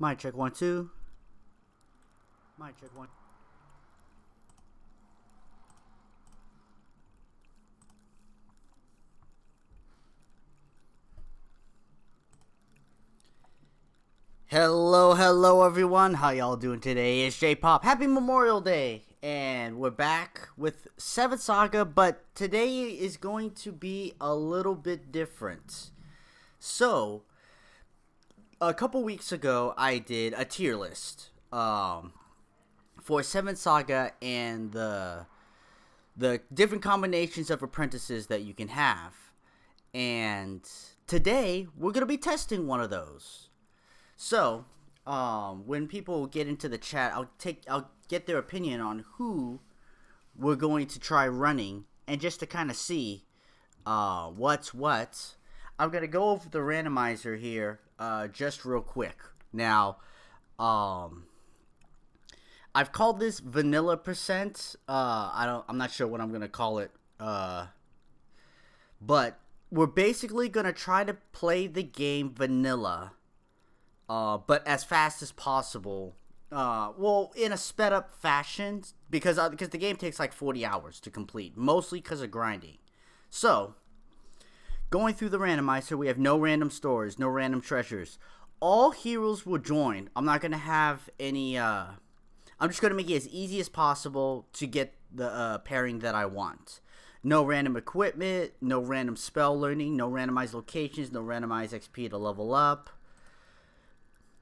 Mic check 1 2. Mic check 1. Hello everyone. How y'all doing today? It's J-Pop. Happy Memorial Day. And we're back with 7th Saga, but today is going to be a little bit different. So, a couple weeks ago, I did a tier list for 7th Saga and the different combinations of apprentices that you can have. And today, we're going to be testing one of those. So, when people get into the chat, I'll get their opinion on who we're going to try running, and just to kind of see what's what, I'm gonna go over the randomizer here just real quick. Now, I've called this vanilla percent. I'm not sure what I'm gonna call it. But we're basically gonna try to play the game vanilla. But as fast as possible. Well, in a sped up fashion, because the game takes like 40 hours to complete, mostly because of grinding. So, going through the randomizer, we have no random stores, no random treasures. All heroes will join. I'm not gonna have any. I'm just gonna make it as easy as possible to get the pairing that I want. No random equipment, no random spell learning, no randomized locations, no randomized XP to level up.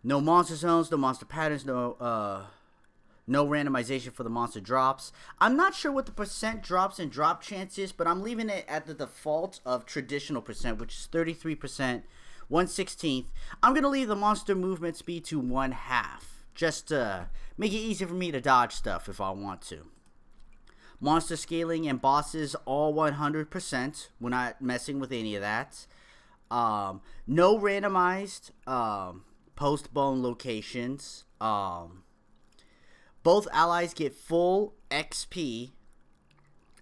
No monster zones, no monster patterns, no randomization for the monster drops. I'm not sure what the percent drops and drop chance is, but I'm leaving it at the default of traditional percent, which is 33%, 1/16. I'm going to leave the monster movement speed to 1/2, just to make it easy for me to dodge stuff if I want to. Monster scaling and bosses all 100%. We're not messing with any of that. No randomized post-bone locations. Both allies get full XP.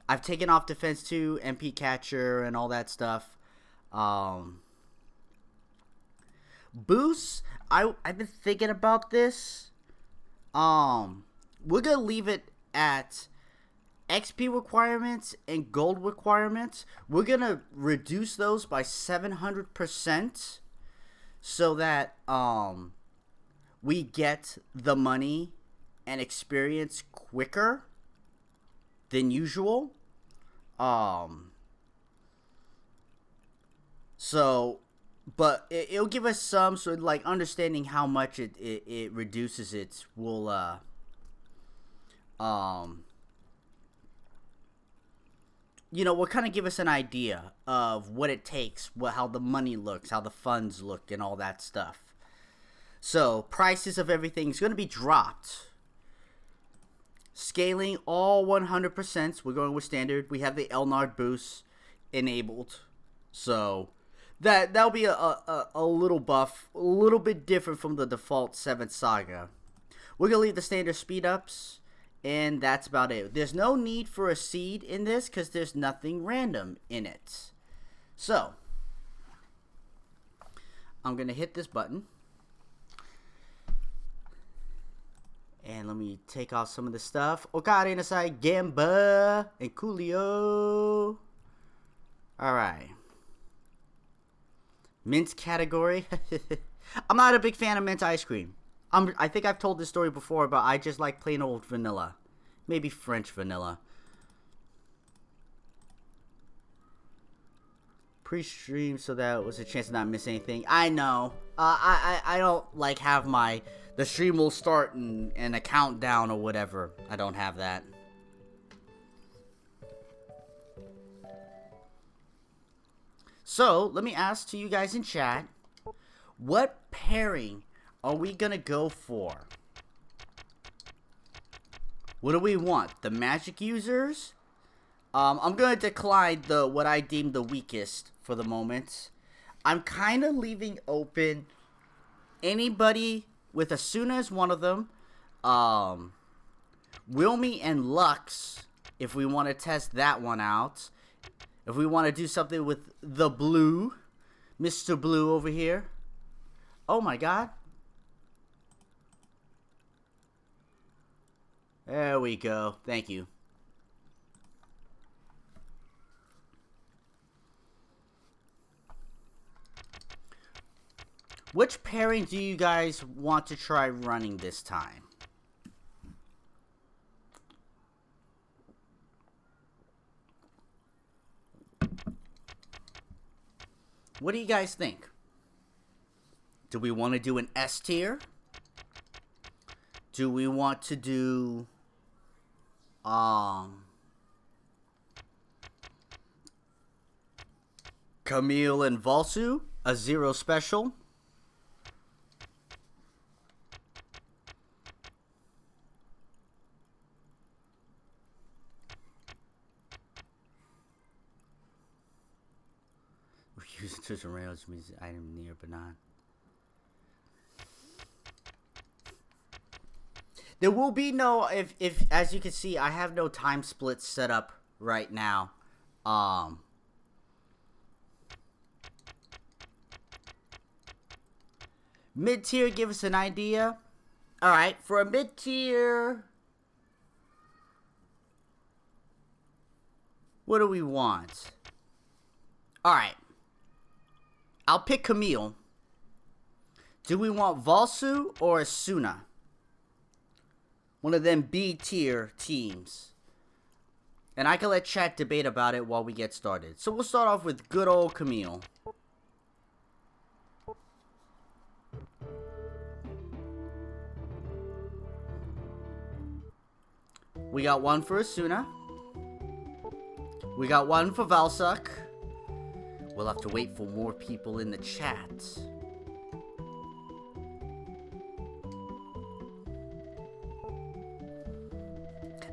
I've taken off defense 2, MP catcher, and all that stuff. Boosts, I've been thinking about this. We're gonna leave it at XP requirements and gold requirements. We're gonna reduce those by 700%. So that we get the money and experience quicker than usual. But it'll give us some sort of like understanding how much it reduces it. Will will kind of give us an idea of what it takes, how the money looks, how the funds look, and all that stuff. So, prices of everything is going to be dropped. Scaling all 100%. We're going with standard. We have the Elnard boost enabled. So, that'll be a little buff, a little bit different from the default 7th Saga. We're going to leave the standard speed ups. And that's about it. There's no need for a seed in this because there's nothing random in it. So, I'm going to hit this button. And let me take off some of the stuff. Okada inside Gamba and Coolio. Alright. Mint category. I'm not a big fan of mint ice cream. I think I've told this story before, but I just like plain old vanilla. Maybe French vanilla. Pre-stream, so that was a chance to not miss anything. I know. I don't like have the stream will start and a countdown or whatever. I don't have that. So, let me ask to you guys in chat, what pairing are we gonna go for? What do we want? The magic users? I'm gonna decline what I deem the weakest for the moment. I'm kind of leaving open anybody with Asuna as one of them. Wilmy and Lux, if we want to test that one out. If we want to do something with the blue, Mr. Blue over here. Oh my god. There we go. Thank you. Which pairing do you guys want to try running this time? What do you guys think? Do we want to do an S tier? Do we want to do Camille and Valsu, a 0 special? Use to rails means item near but not. There will be no if as you can see, I have no time split set up right now. Mid tier, give us an idea. All right, for a mid tier, what do we want? All right. I'll pick Camille. Do we want Valsu or Asuna? One of them B tier teams. And I can let chat debate about it while we get started. So we'll start off with good old Camille. We got one for Asuna. We got one for Valsuk. We'll have to wait for more people in the chat.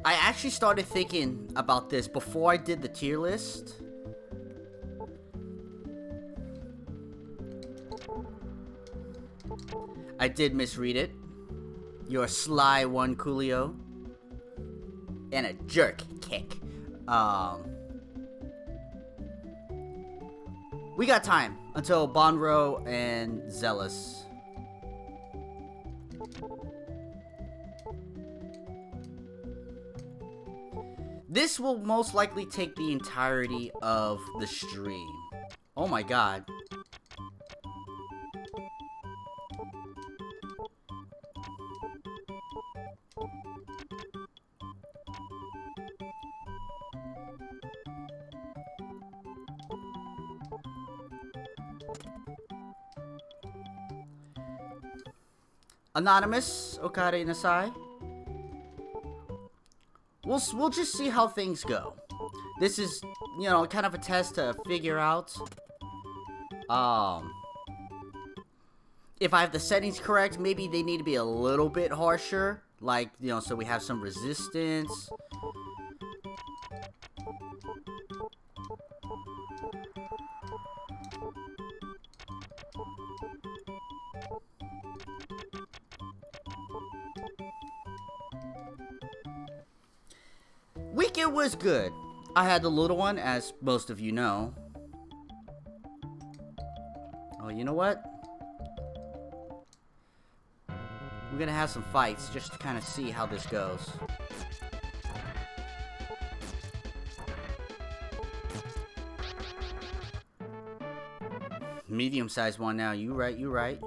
I actually started thinking about this before I did the tier list. I did misread it. You're a sly one, Coolio. And a jerk kick. We got time until Bonro and Zealous. This will most likely take the entirety of the stream. Oh my god. Anonymous, Okada Inasai. We'll just see how things go. This is, you know, kind of a test to figure out if I have the settings correct. Maybe they need to be a little bit harsher, like, you know, so we have some resistance. Weekend was good. I had the little one, as most of you know. Oh, you know what? We're gonna have some fights just to kind of see how this goes. Medium-sized one now. You right, you right.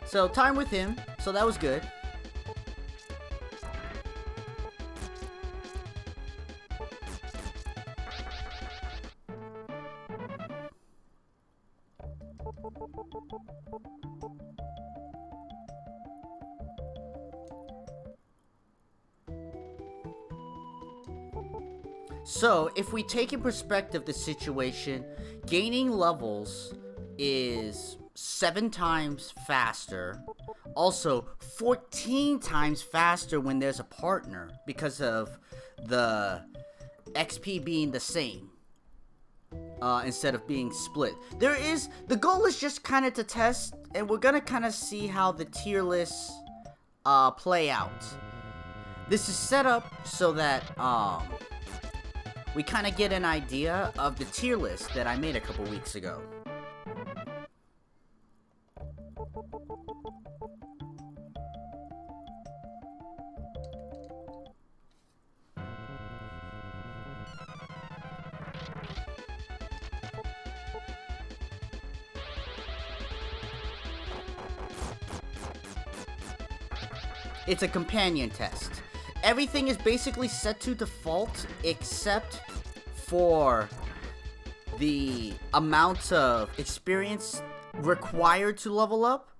So, time with him. So, that was good. So, if we take in perspective the situation, gaining levels is 7 times faster. Also, 14 times faster when there's a partner because of the XP being the same instead of being split. The goal is just kind of to test, and we're gonna kind of see how the tier lists play out. This is set up so that we kind of get an idea of the tier list that I made a couple weeks ago. It's a companion test. Everything is basically set to default except for the amount of experience required to level up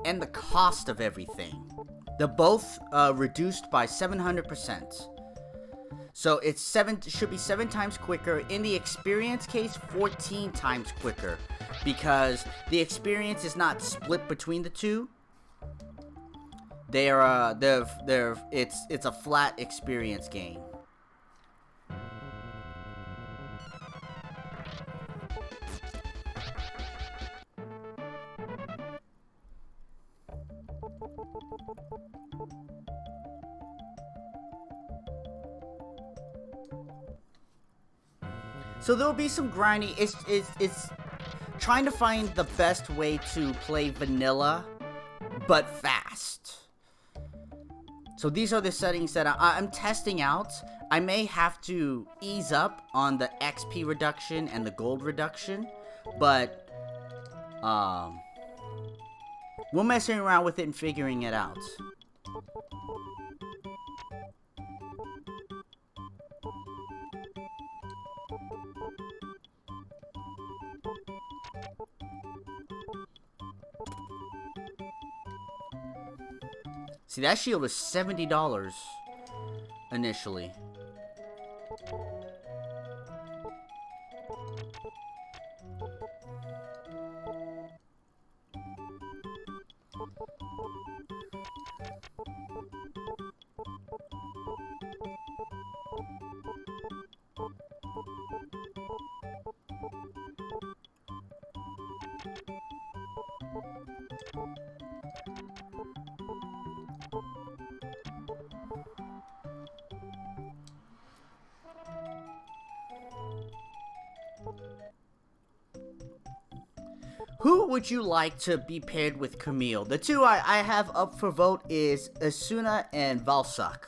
and the cost of everything. They're both reduced by 700%. So it's should be 7 times quicker. In the experience case, 14 times quicker, because the experience is not split between the two. It's a flat experience gain. So there'll be some grinding. It's trying to find the best way to play vanilla, but fast. So these are the settings that I'm testing out. I may have to ease up on the XP reduction and the gold reduction, but we're messing around with it and figuring it out. See, that shield is $70 initially. Who would you like to be paired with Camille? The two I have up for vote is Asuna and Valsak.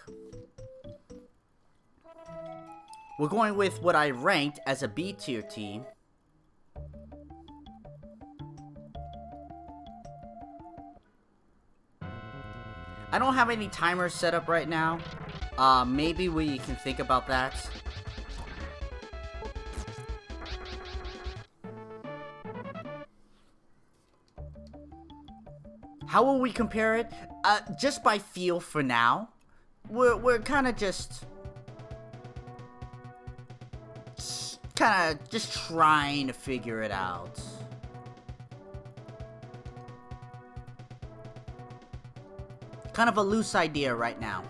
We're going with what I ranked as a B tier team. I don't have any timers set up right now. Maybe we can think about that. How will we compare it? Just by feel for now. We're kind of just trying to figure it out. Kind of a loose idea right now.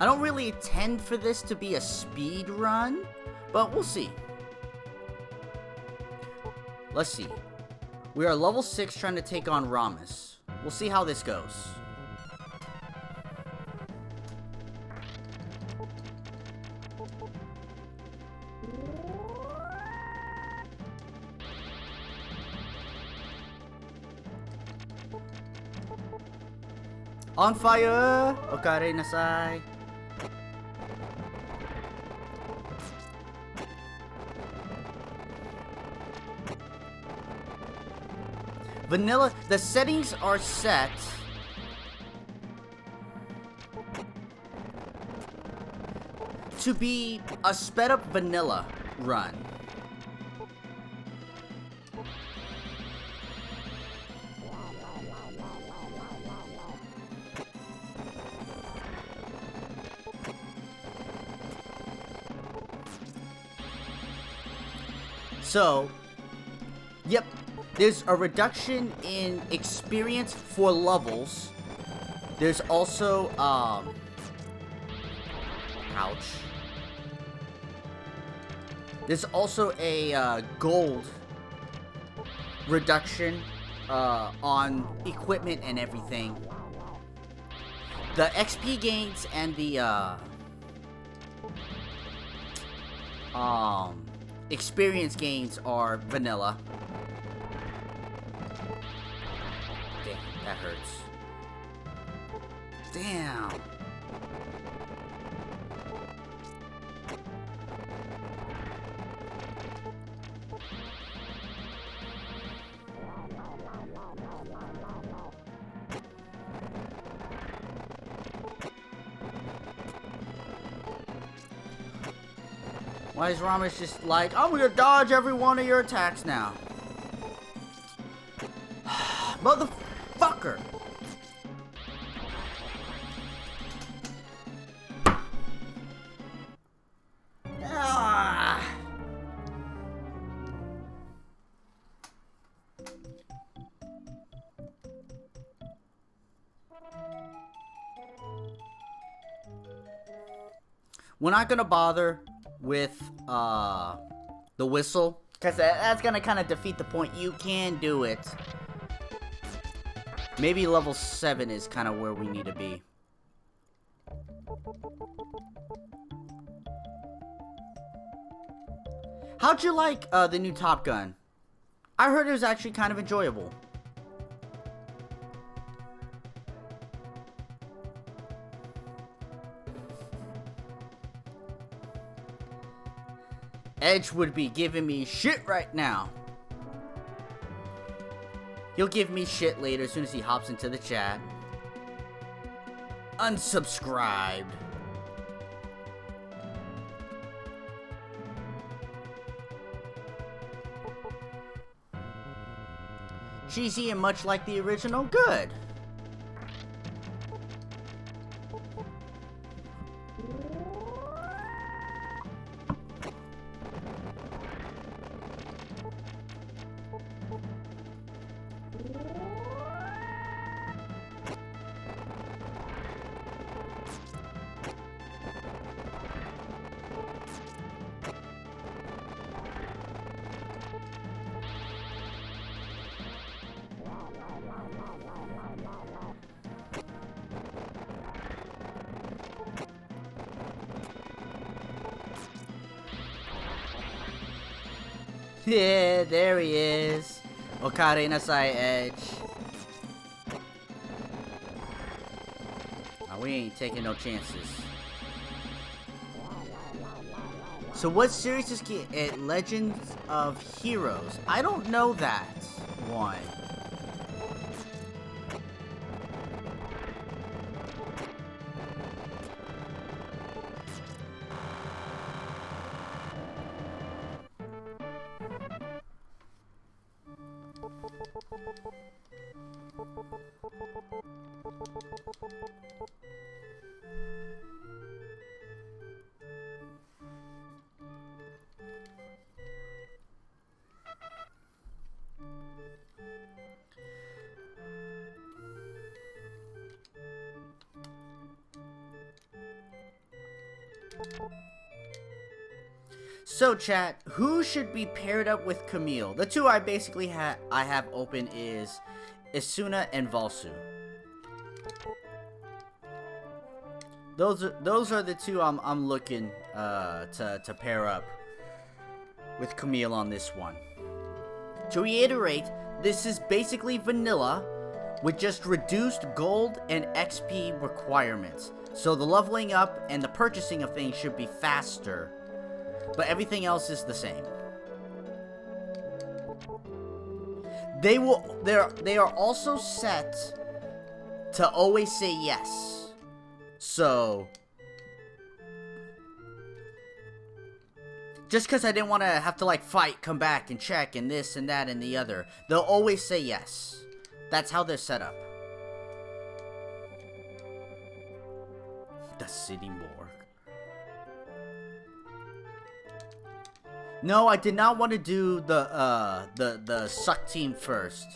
I don't really intend for this to be a speed run, but we'll see. Let's see. We are level 6 trying to take on Ramus. We'll see how this goes. On fire! Okare nasai. Vanilla, the settings are set to be a sped up vanilla run. So, yep, there's a reduction in experience for levels. There's also, ouch. There's also a, gold reduction on equipment and everything. The XP gains and the experience gains are vanilla. Damn, that hurts. Damn. Why is Ramesh just like, I'm gonna dodge every one of your attacks now? Motherfucker! Ah. We're not gonna bother with the whistle, because that's gonna kind of defeat the point. You can do it. Maybe level 7 is kind of where we need to be. How'd you like the new Top Gun? I heard it was actually kind of enjoyable. Edge would be giving me shit right now. He'll give me shit later as soon as he hops into the chat. Unsubscribed. Cheesy and much like the original. Good. Yeah, there he is. Okada Nasai Edge. Now, we ain't taking no chances. So what series is it? Legends of Heroes. I don't know that one. So chat, who should be paired up with Camille? The two I basically have open is Isuna and Valsu. Those are the two I'm looking to pair up with Camille on this one. To reiterate, this is basically vanilla with just reduced gold and XP requirements. So the leveling up and the purchasing of things should be faster, but everything else is the same. They are also set to always say yes. So just because I didn't want to have to like fight, come back and check and this and that and the other, they'll always say yes. That's how they're set up. The city morgue. No, I did not want to do the suck team first.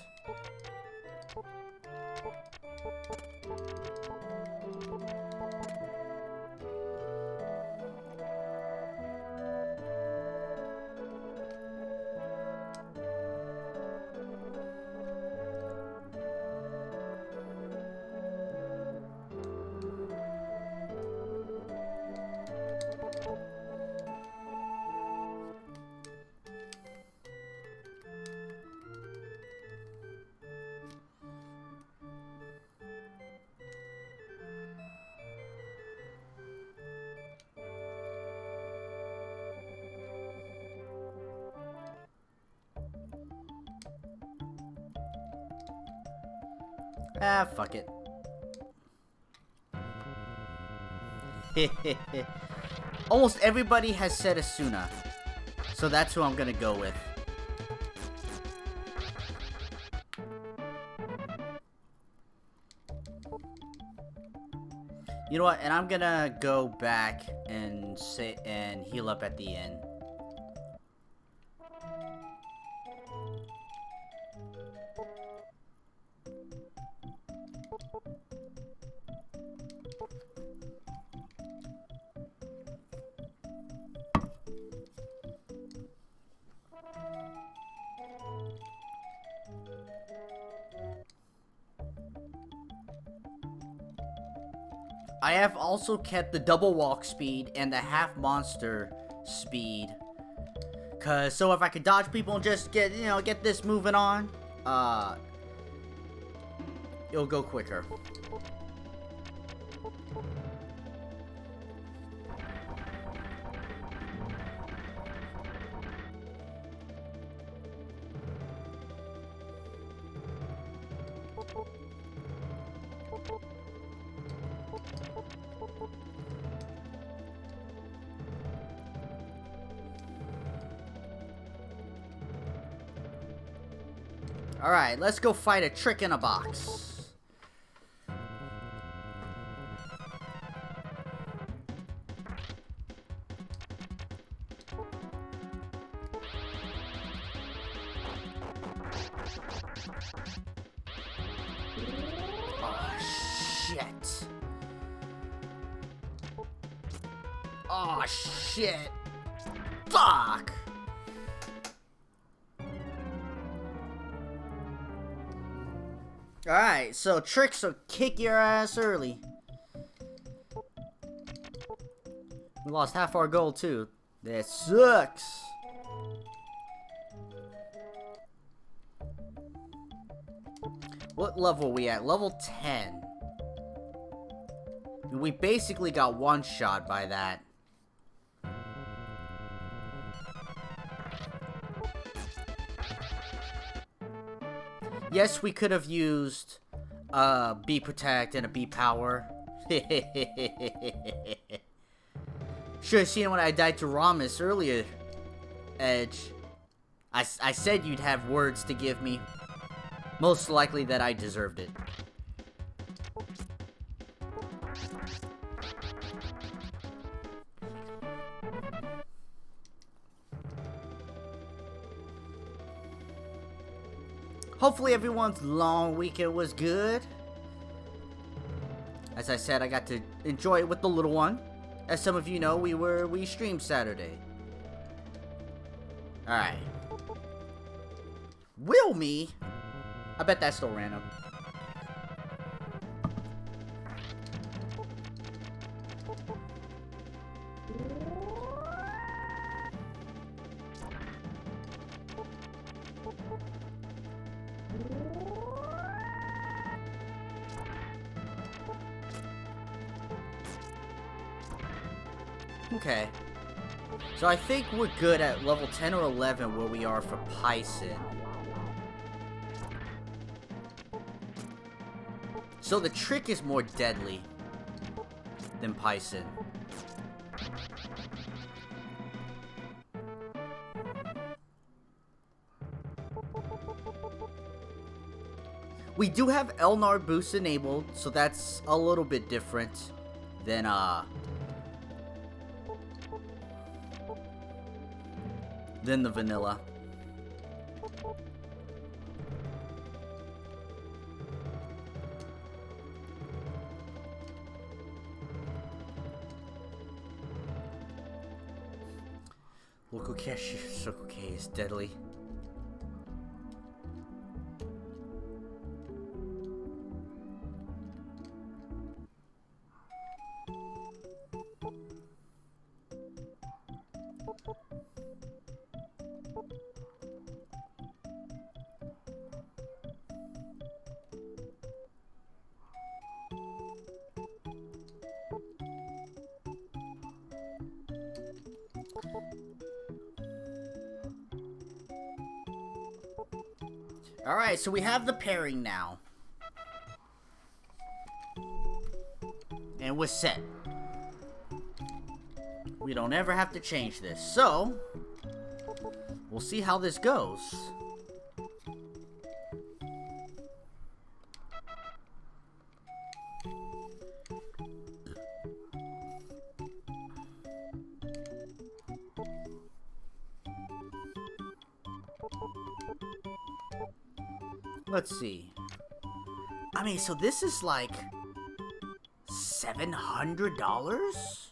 Ah, fuck it. Almost everybody has said Asuna, so that's who I'm gonna go with. You know what? And I'm gonna go back and heal up at the end. I have also kept the double walk speed and the half monster speed. Cause so if I could dodge people and just get this moving on, it'll go quicker. Alright, let's go fight a trick in a box. Oh, shit. Oh, shit. Fuck. Alright, so tricks will kick your ass early. We lost half our gold too. That sucks. What level are we at? Level 10. We basically got one shot by that. Yes, we could have used B Protect and a B Power. Should have seen it when I died to Ramus earlier, Edge. I said you'd have words to give me. Most likely that I deserved it. Hopefully everyone's long weekend was good. As I said, I got to enjoy it with the little one. As some of you know, we streamed Saturday. Alright. Will me? I bet that's still random. Okay. So I think we're good at level 10 or 11 where we are for Python. So the trick is more deadly than Python. We do have Elnar boost enabled, so that's a little bit different than the vanilla. Local cash Circle K is deadly. Alright, so we have the pairing now. and we're set. We don't ever have to change this. So, we'll see how this goes. Let's see. I mean, so this is like $700?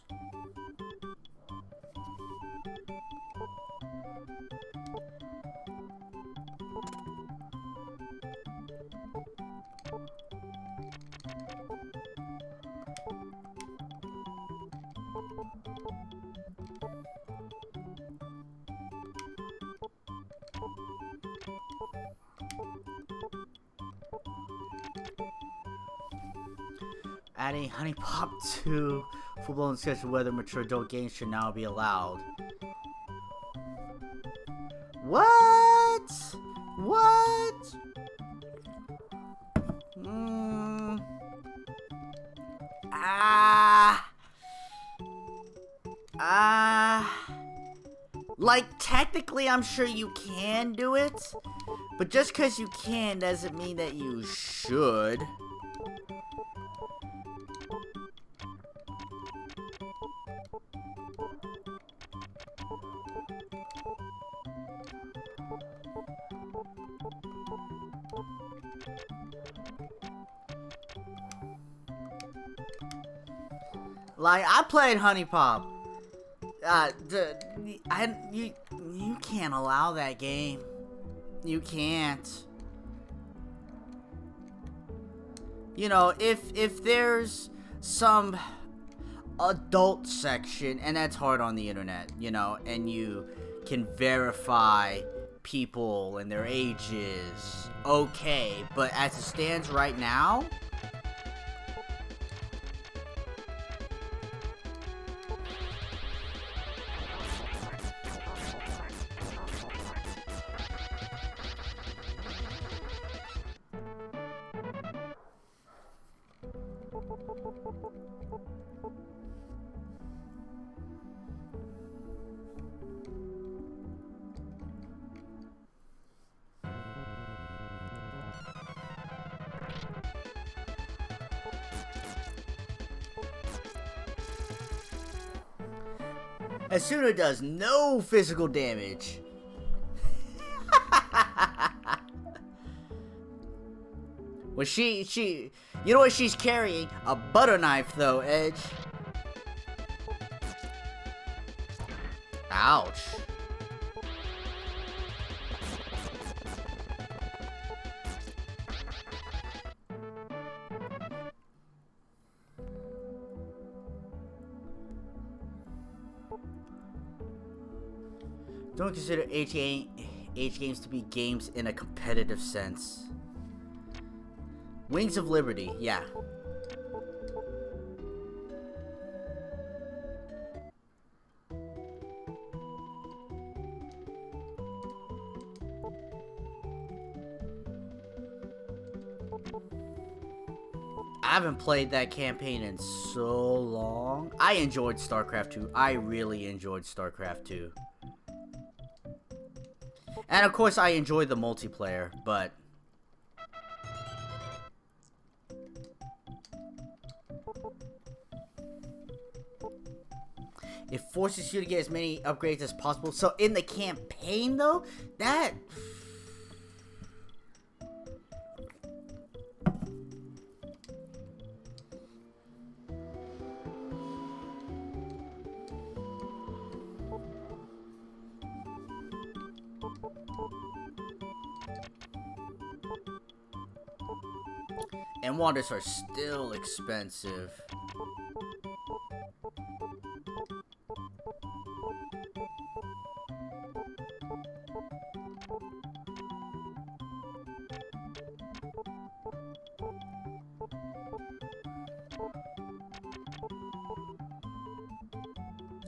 Adding Honey Pop to full-blown discussion whether mature adult games should now be allowed. What? What? Like, technically, I'm sure you can do it, but just because you can doesn't mean that you should. Like, I played Honey Pop. You can't allow that game. You can't. You know, if there's some adult section, and that's hard on the internet, you know, and you can verify people and their ages, okay, but as it stands right now, Asuna does no physical damage. Well, you know what she's carrying? A butter knife, though, Edge. Ouch. Don't consider age games to be games in a competitive sense. Wings of Liberty, yeah. I haven't played that campaign in so long. I enjoyed StarCraft 2. I really enjoyed StarCraft 2. And of course I enjoy the multiplayer, but it forces you to get as many upgrades as possible. So in the campaign though, that and wanders are still expensive.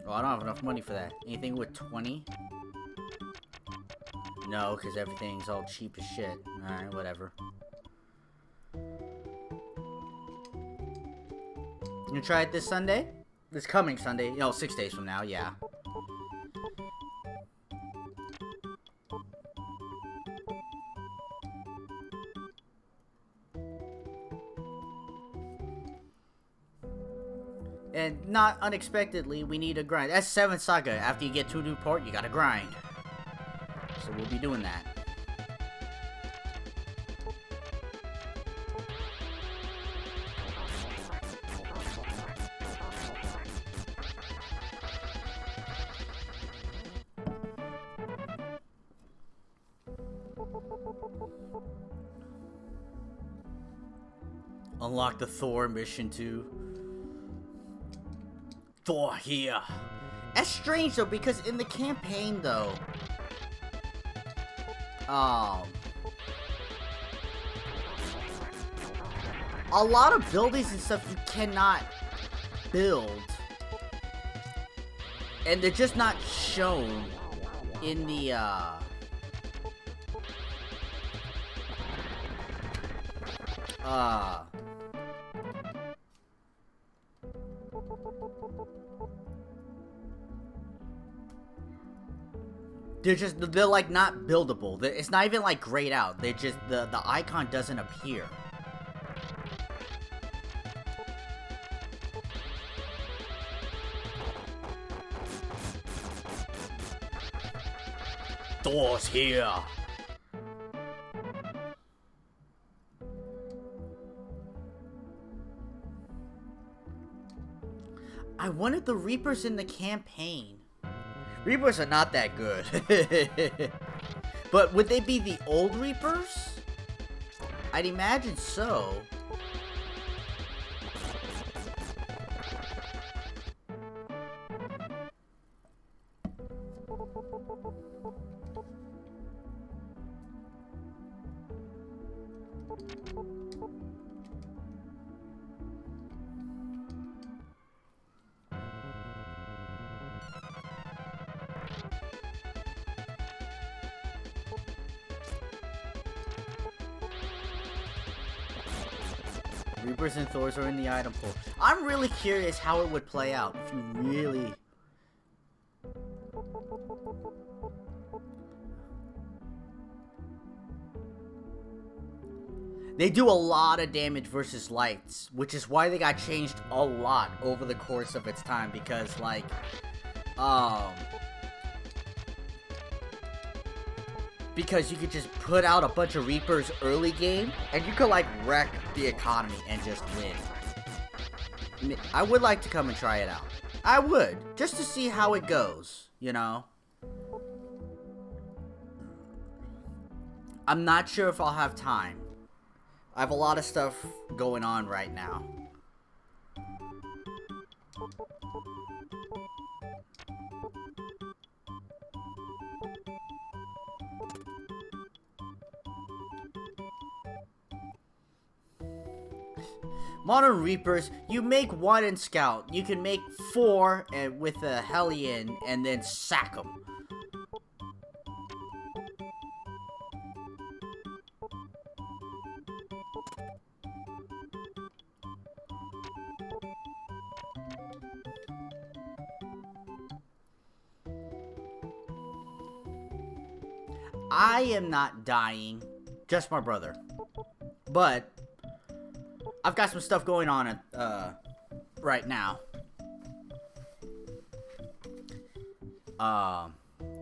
Oh, I don't have enough money for that. Anything with 20? No, because everything's all cheap as shit. Alright, whatever. You try it this Sunday? This coming Sunday. You know, 6 days from now, yeah. And not unexpectedly, we need a grind. That's 7th Saga. After you get to a new port, you gotta grind. So we'll be doing that. Unlock the Thor mission too. Thor here. That's strange though, because in the campaign though, a lot of buildings and stuff you cannot build, and they're just not shown in the they're like not buildable. It's not even like grayed out. They just, the icon doesn't appear. Thor's here. I wanted the Reapers in the campaign. Reapers are not that good. But would they be the old Reapers? I'd imagine so. Reapers and Thors are in the item pool. I'm really curious how it would play out if you really... They do a lot of damage versus lights, which is why they got changed a lot over the course of its time, because, like, because you could just put out a bunch of Reapers early game, and you could, like, wreck the economy and just win. I would like to come and try it out. I would, just to see how it goes, you know? I'm not sure if I'll have time. I have a lot of stuff going on right now. Modern Reapers, you make 1 in Scout. You can make 4 with a Hellion and then sack them. I am not dying, just my brother. But I've got some stuff going on right now.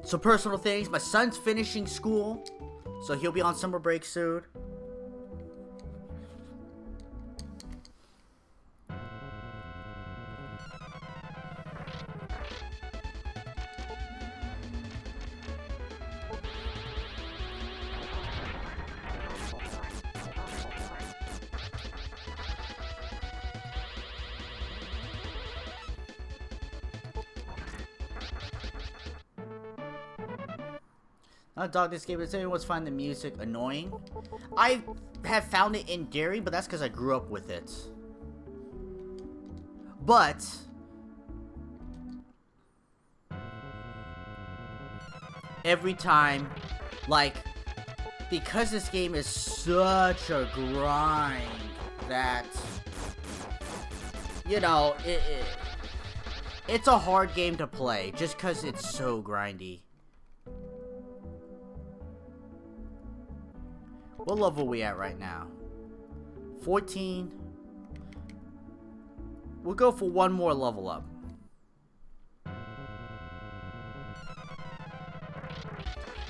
Some personal things. My son's finishing school, so he'll be on summer break soon. Dog, this game, does anyone find the music annoying? I have found it endearing, but that's because I grew up with it. But every time, like, because this game is such a grind that you know, it's a hard game to play just because it's so grindy. What level are we at right now? 14. We'll go for one more level up.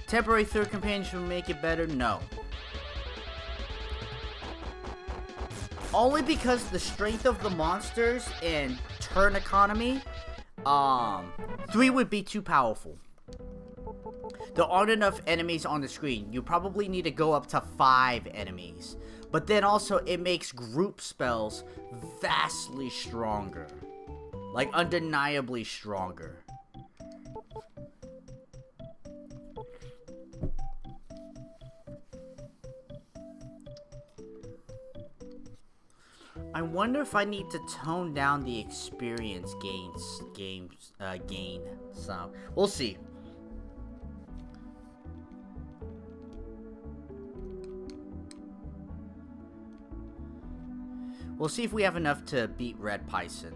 Temporary third companion will make it better? No. Only because the strength of the monsters and turn economy, 3 would be too powerful. There aren't enough enemies on the screen. You probably need to go up to 5 enemies. But then also, it makes group spells vastly stronger. Like, undeniably stronger. I wonder if I need to tone down the experience gain. So, we'll see. We'll see if we have enough to beat Red Python.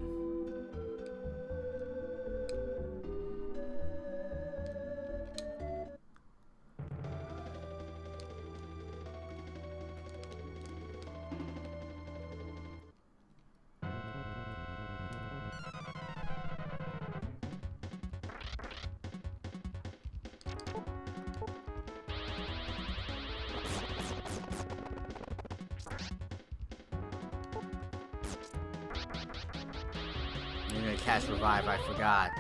I'm gonna cast Revive, I forgot.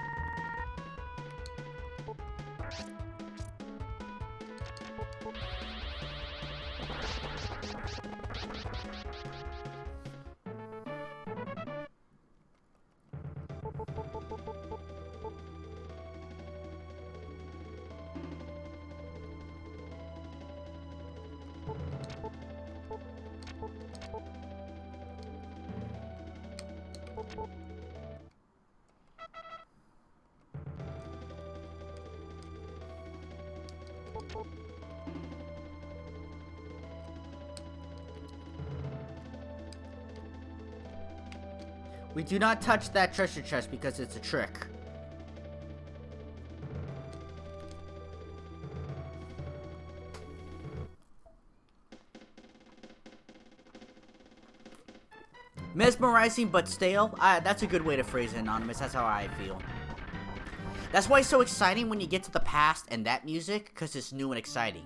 We do not touch that treasure chest because it's a trick. Mesmerizing but stale? That's a good way to phrase it, Anonymous. That's how I feel. That's why it's so exciting when you get to the past and that music, because it's new and exciting.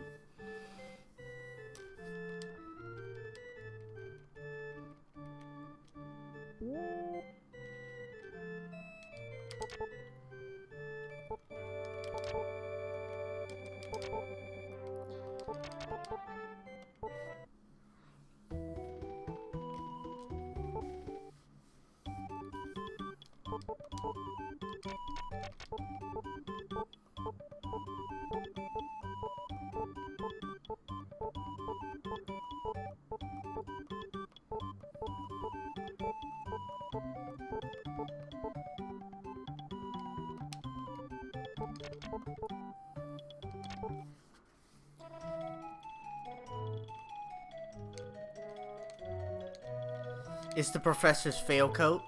It's the professor's fail coat.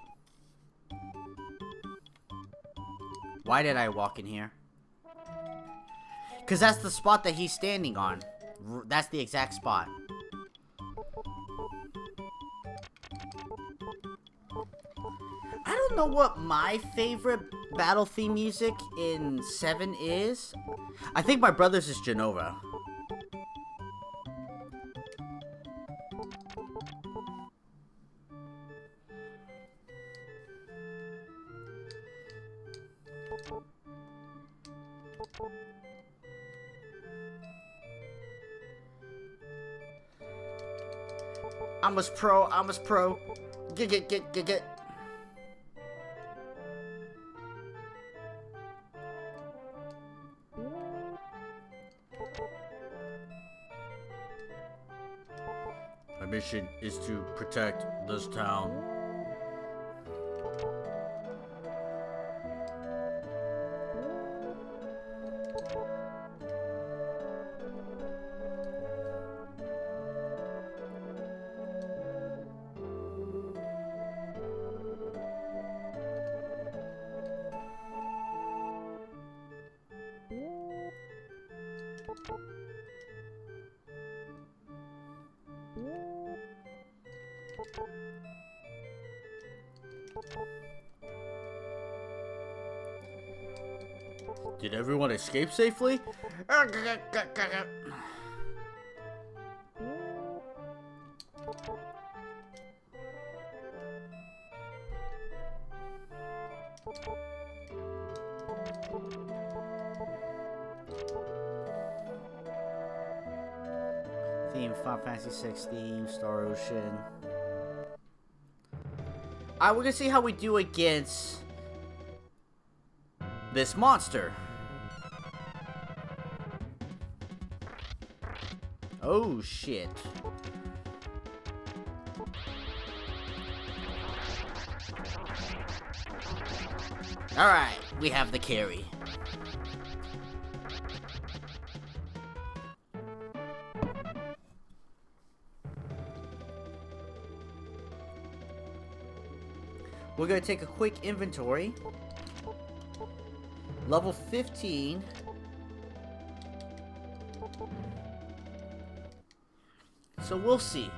Why did I walk in here? Because that's the spot that he's standing on. That's the exact spot. I don't know what my favorite battle theme music in 7 is. I think my brother's is Genova. I'm a pro. Get. My mission is to protect this town. Did everyone escape safely? Theme, Final Fantasy 6 theme, Star Ocean. Alright, we're gonna see how we do against this monster. Oh shit. Alright, we have the carry. We're going to take a quick inventory. Level 15. So we'll see.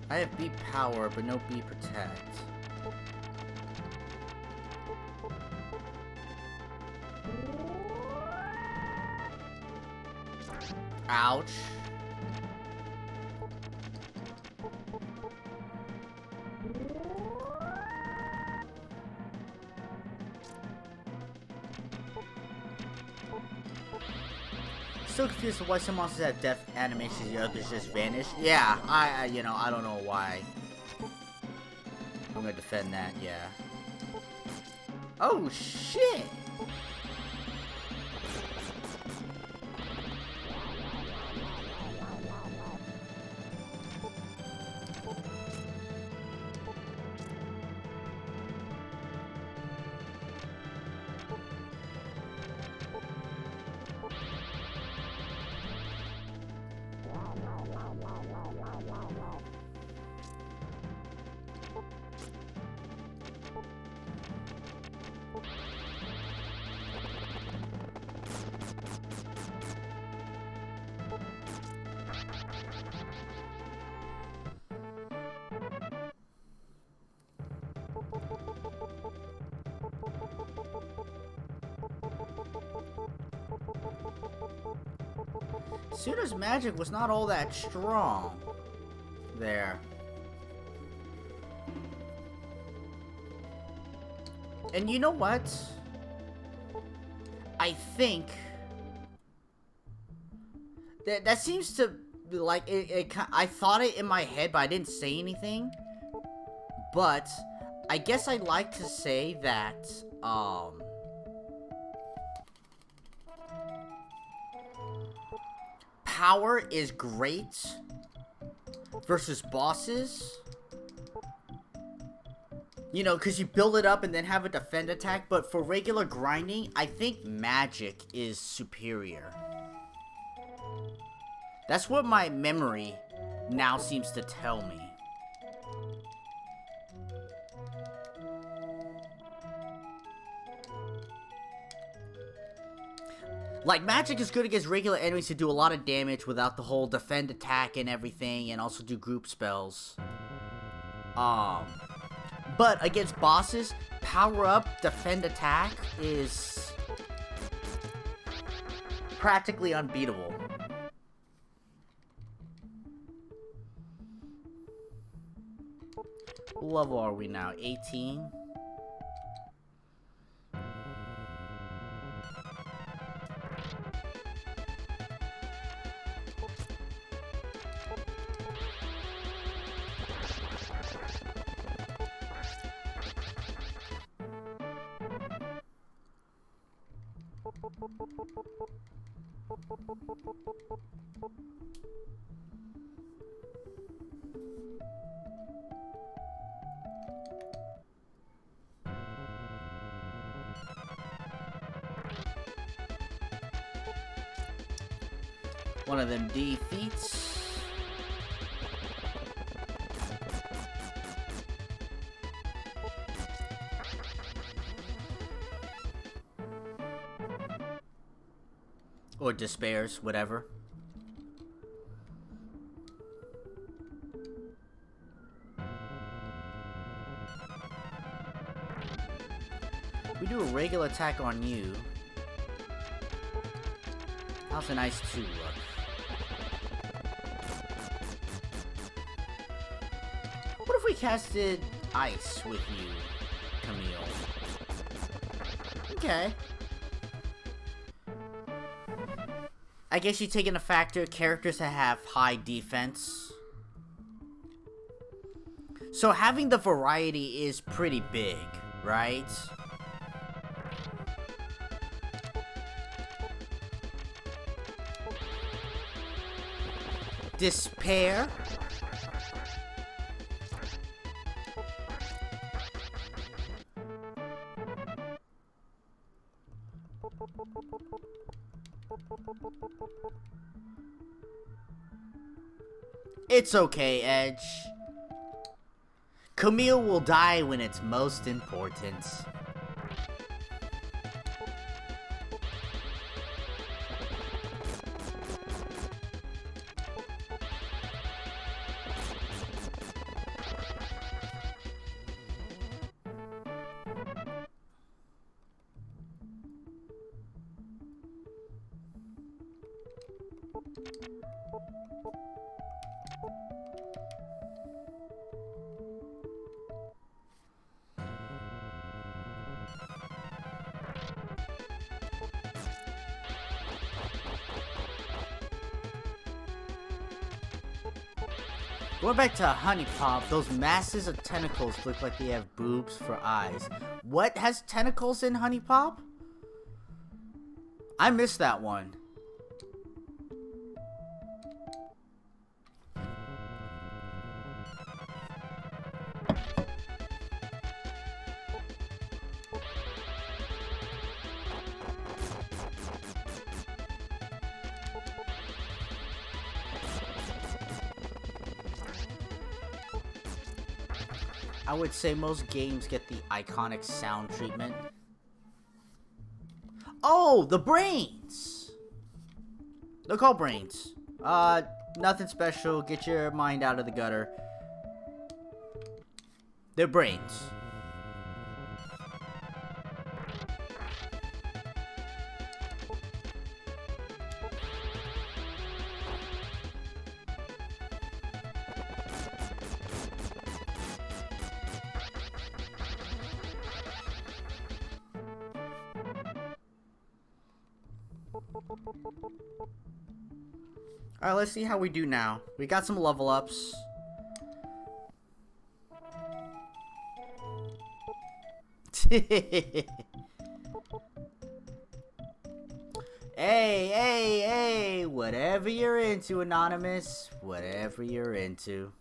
I have beat power, but no beat protect. Ouch. Still confused why some monsters have death animations and the others just vanish. Yeah, I don't know why. I'm gonna defend that, yeah. Oh, shit! Suna's magic was not all that strong there. And you know what? I think that seems to like I thought it in my head, but I didn't say anything. But I guess I'd like to say that power is great versus bosses. You know, because you build it up and then have a defend attack. But for regular grinding, I think magic is superior. That's what my memory now seems to tell me. Like, magic is good against regular enemies to do a lot of damage without the whole defend attack and everything, and also do group spells. But against bosses, power up, defend attack is practically unbeatable. What level are we now? 18? One of them defeats. Or despairs, whatever. We do a regular attack on you. How's a nice 2 look? What if we casted ice with you, Camille? Okay. I guess you take into factor characters that have high defense. So having the variety is pretty big, right? Despair. It's okay, Edge. Camille will die when it's most important. Going back to Honey Pop, those masses of tentacles look like they have boobs for eyes. What has tentacles in Honey Pop? I missed that one. I would say most games get the iconic sound treatment. Oh, the brains! They're called brains. Nothing special. Get your mind out of the gutter. They're brains. Alright, let's see how we do now. We got some level ups. Hey, hey, hey! Whatever you're into, Anonymous. Whatever you're into.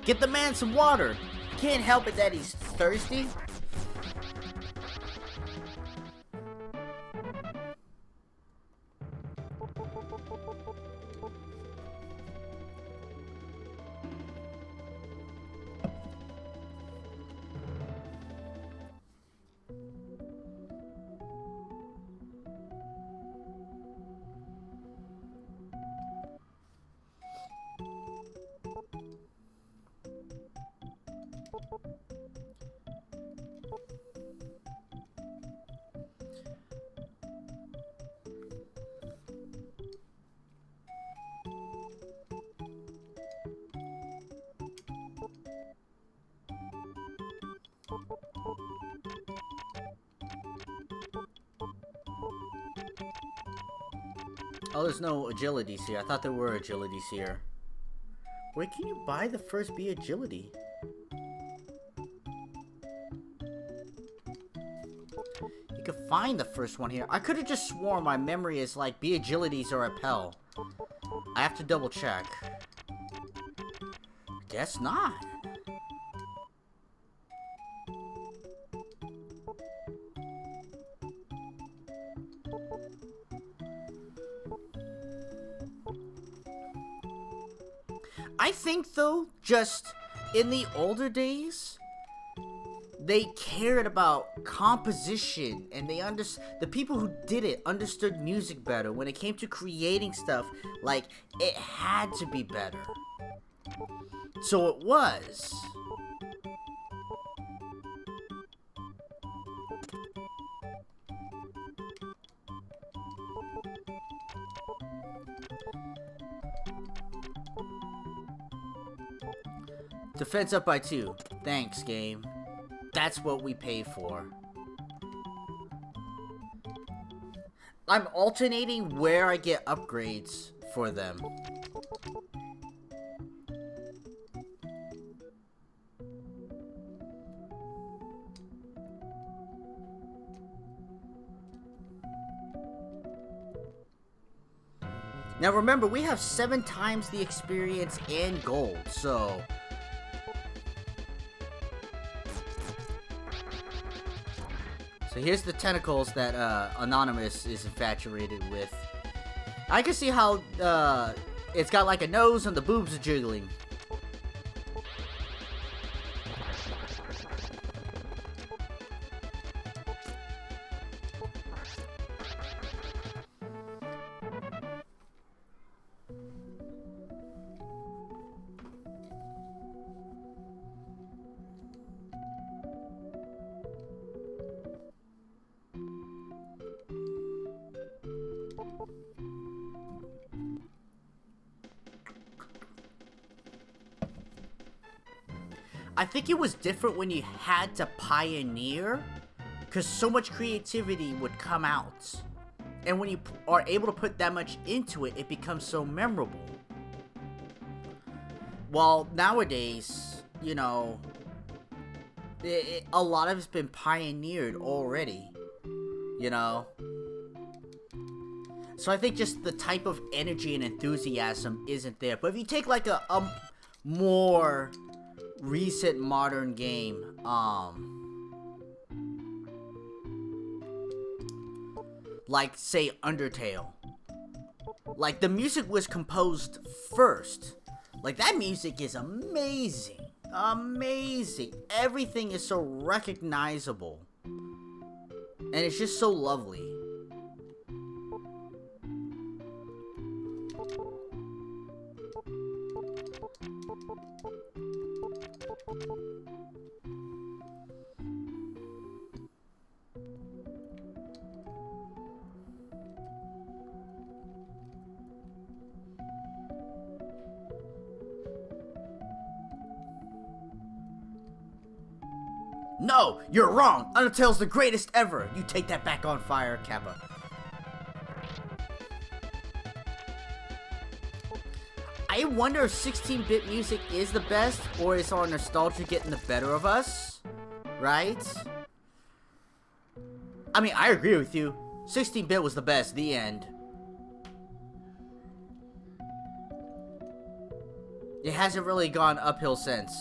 Get the man some water. Can't help it that he's thirsty. Oh, there's no agilities here. I thought there were agilities here. Where can you buy the first B agility? You can find the first one here. I could have just sworn my memory is like B agilities or repel. I have to double check. Guess not. I think, though, just in the older days, they cared about composition, and the people who did it understood music better. When it came to creating stuff, like, it had to be better. So it was. Defense up by 2. Thanks, game. That's what we pay for. I'm alternating where I get upgrades for them. Now remember, we have 7 times the experience and gold, so... So here's the tentacles that Anonymous is infatuated with. I can see how it's got like a nose and the boobs are jiggling. I think it was different when you had to pioneer, because so much creativity would come out. And when you are able to put that much into it, it becomes so memorable. While nowadays, you know, a lot of it's been pioneered already, you know. So I think just the type of energy and enthusiasm isn't there. But if you take like a more recent modern game, like say Undertale, like the music was composed first. Like that music is amazing. Everything is so recognizable, and it's just so lovely. No, you're wrong. Undertale's the greatest ever. You take that back on fire, Kappa. I wonder if 16-bit music is the best, or is our nostalgia getting the better of us? Right? I mean, I agree with you. 16-bit was the best. The end. It hasn't really gone uphill since.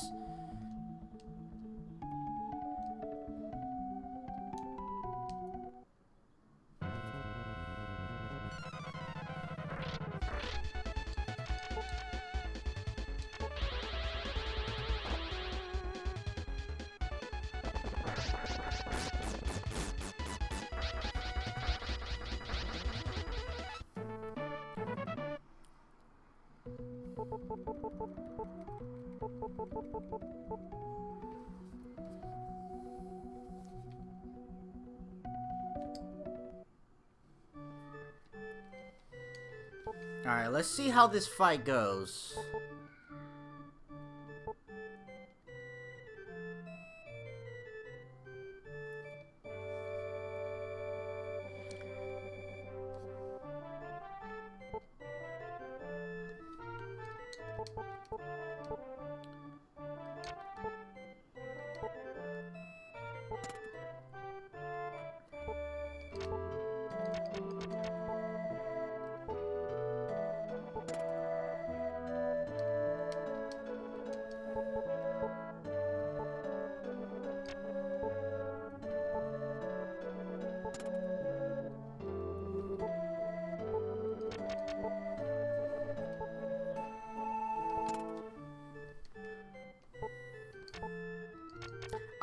Alright, let's see how this fight goes.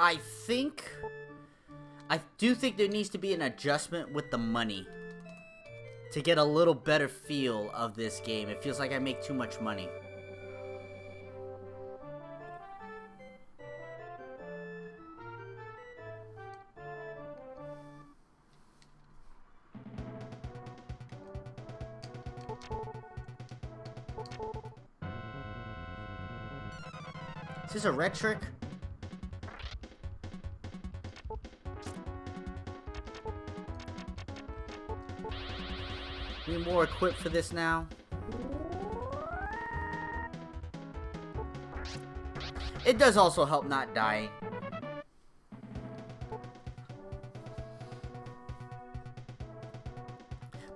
I do think there needs to be an adjustment with the money to get a little better feel of this game. It feels like I make too much money. Is this a red trick? Be more equipped for this now. It does also help not dying.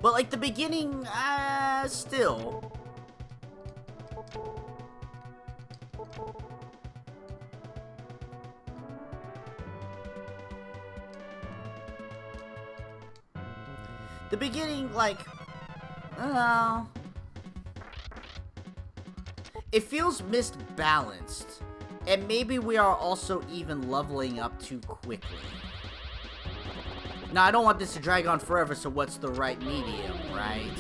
But like the beginning, still. The beginning, like, it feels misbalanced. And maybe we are also even leveling up too quickly. Now, I don't want this to drag on forever, so what's the right medium, right?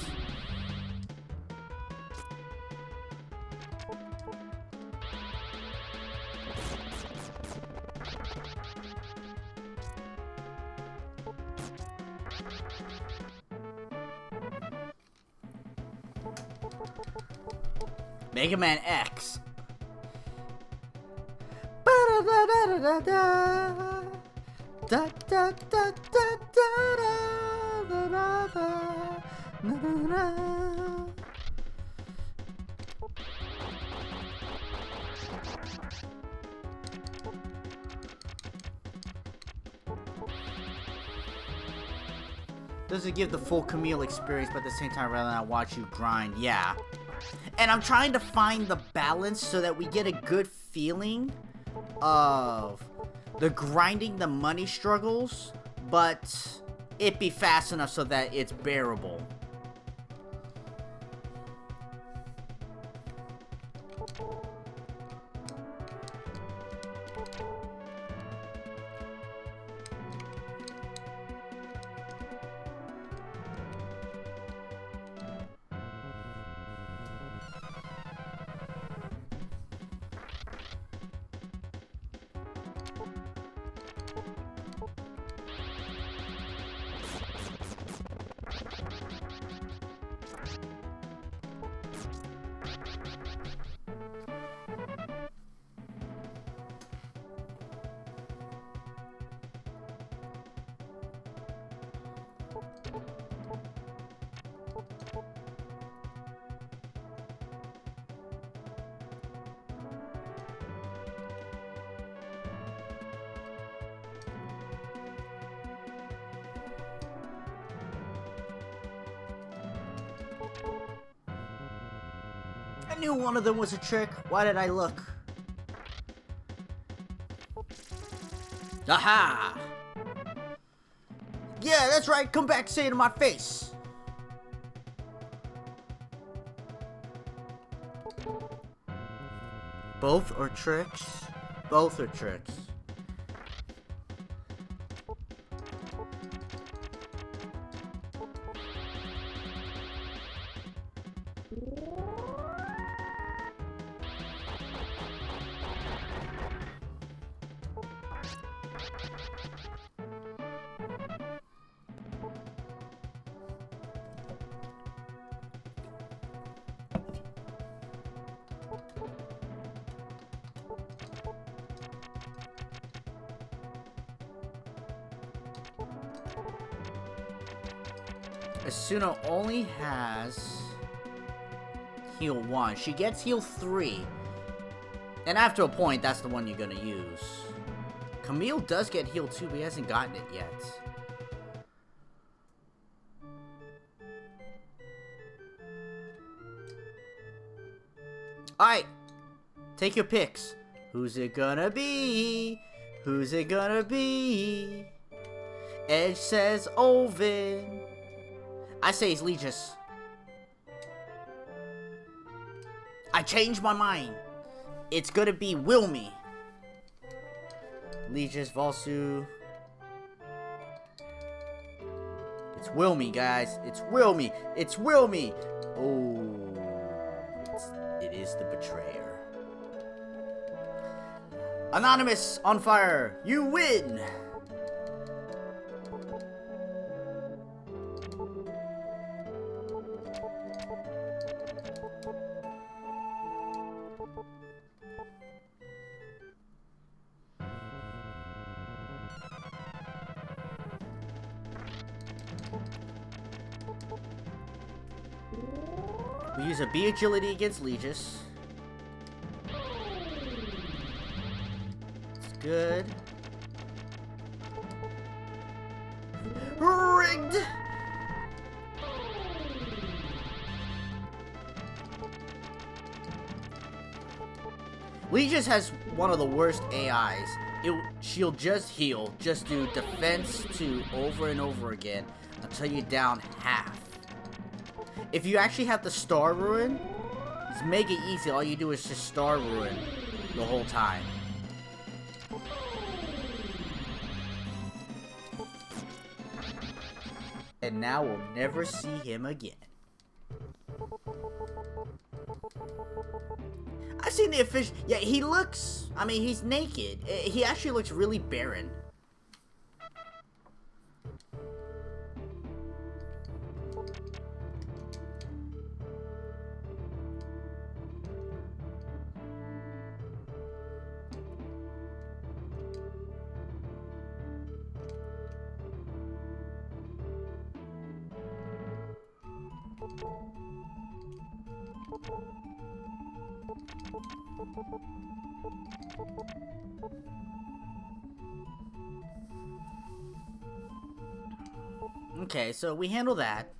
Mega Man X. Doesn't give the full Camille experience, but at the same time, rather than I watch you grind, yeah. And I'm trying to find the balance so that we get a good feeling of the grinding the money struggles, but it be fast enough so that it's bearable. I knew one of them was a trick. Why did I look? Aha! Yeah, that's right. Come back, say it to my face. Both are tricks. Both are tricks. Asuna only has heal 1. She gets heal 3. And after a point, that's the one you're gonna use. Camille does get heal 2, but he hasn't gotten it yet. Alright. Take your picks. Who's it gonna be? Who's it gonna be? Edge says Ovid. I say it's Legis. I changed my mind. It's gonna be Wilmy. Legis, Valsu. It's Wilmy, guys. It's Wilmy. It's Wilmy. Oh, it is the betrayer. Anonymous on fire. You win. We use a B agility against Legis. It's good. Rigged! Legis has one of the worst AIs. She'll just heal, just do defense to over and over again until you're down half. If you actually have the Star Ruin, it's mega easy. All you do is just Star Ruin the whole time. And now we'll never see him again. I've seen the official. Yeah, he looks. I mean, he's naked. He actually looks really barren. Okay, so we handle that.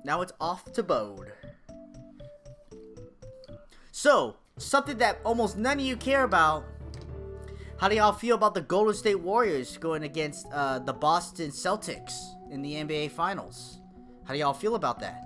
Now it's off to Bode. So, something that almost none of you care about. How do y'all feel about the Golden State Warriors going against the Boston Celtics in the NBA Finals? How do y'all feel about that?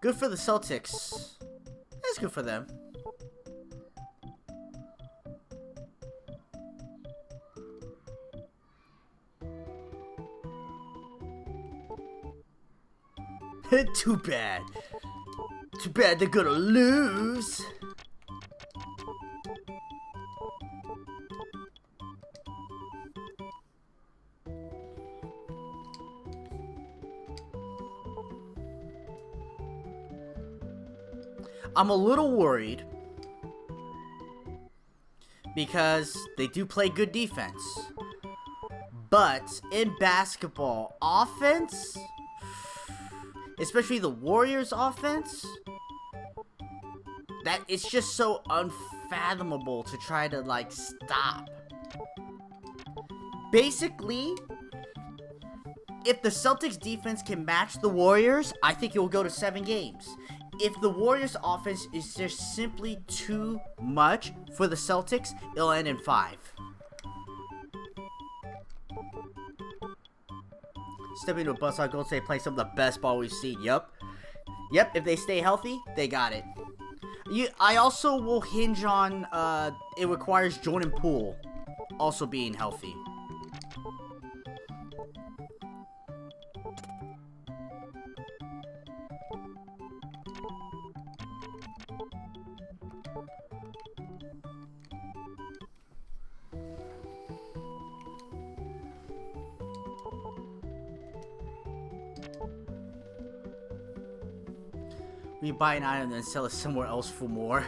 Good for the Celtics. That's good for them. Too bad. Too bad they're gonna lose. I'm a little worried because they do play good defense, but in basketball, offense, especially the Warriors' offense, that it's just so unfathomable to try to like stop. Basically, if the Celtics defense can match the Warriors, I think it will go to 7 games. If the Warriors offense is just simply too much for the Celtics, it'll end in 5. Stepping into a bus on Golden State, playing some of the best ball we've seen. Yep, if they stay healthy, they got it. I also will hinge on, it requires Jordan Poole also being healthy. We buy an item and then sell it somewhere else for more.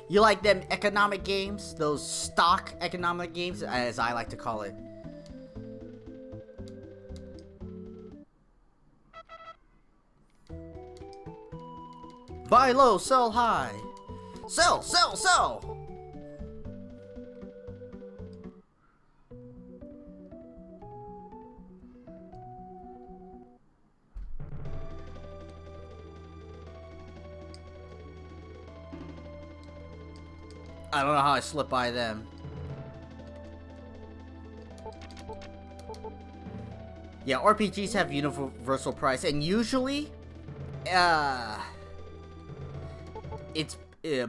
You like them economic games? Those stock economic games, as I like to call it. Buy low, sell high. Sell, sell, sell! I don't know how I slipped by them. Yeah, RPGs have universal price, and usually, it's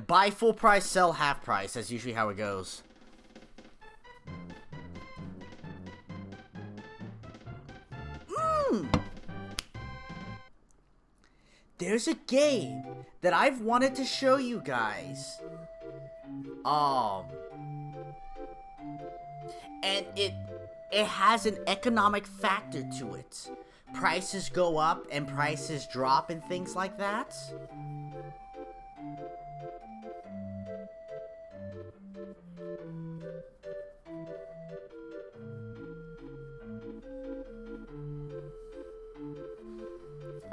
buy full price, sell half price. That's usually how it goes. There's a game that I've wanted to show you guys. And it has an economic factor to it. Prices go up and prices drop and things like that.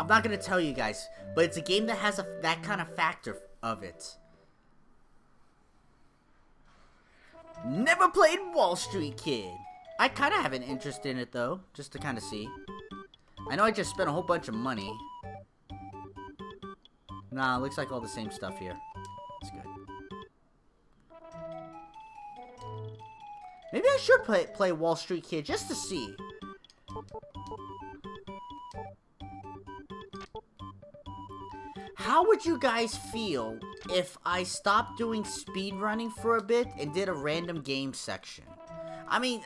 I'm not gonna tell you guys, but it's a game that has that kind of factor of it. Never played Wall Street Kid. I kind of have an interest in it though, just to kind of see. I know I just spent a whole bunch of money. Nah, looks like all the same stuff here. That's good. Maybe I should play Wall Street Kid just to see. How would you guys feel if I stopped doing speedrunning for a bit and did a random game section? I mean,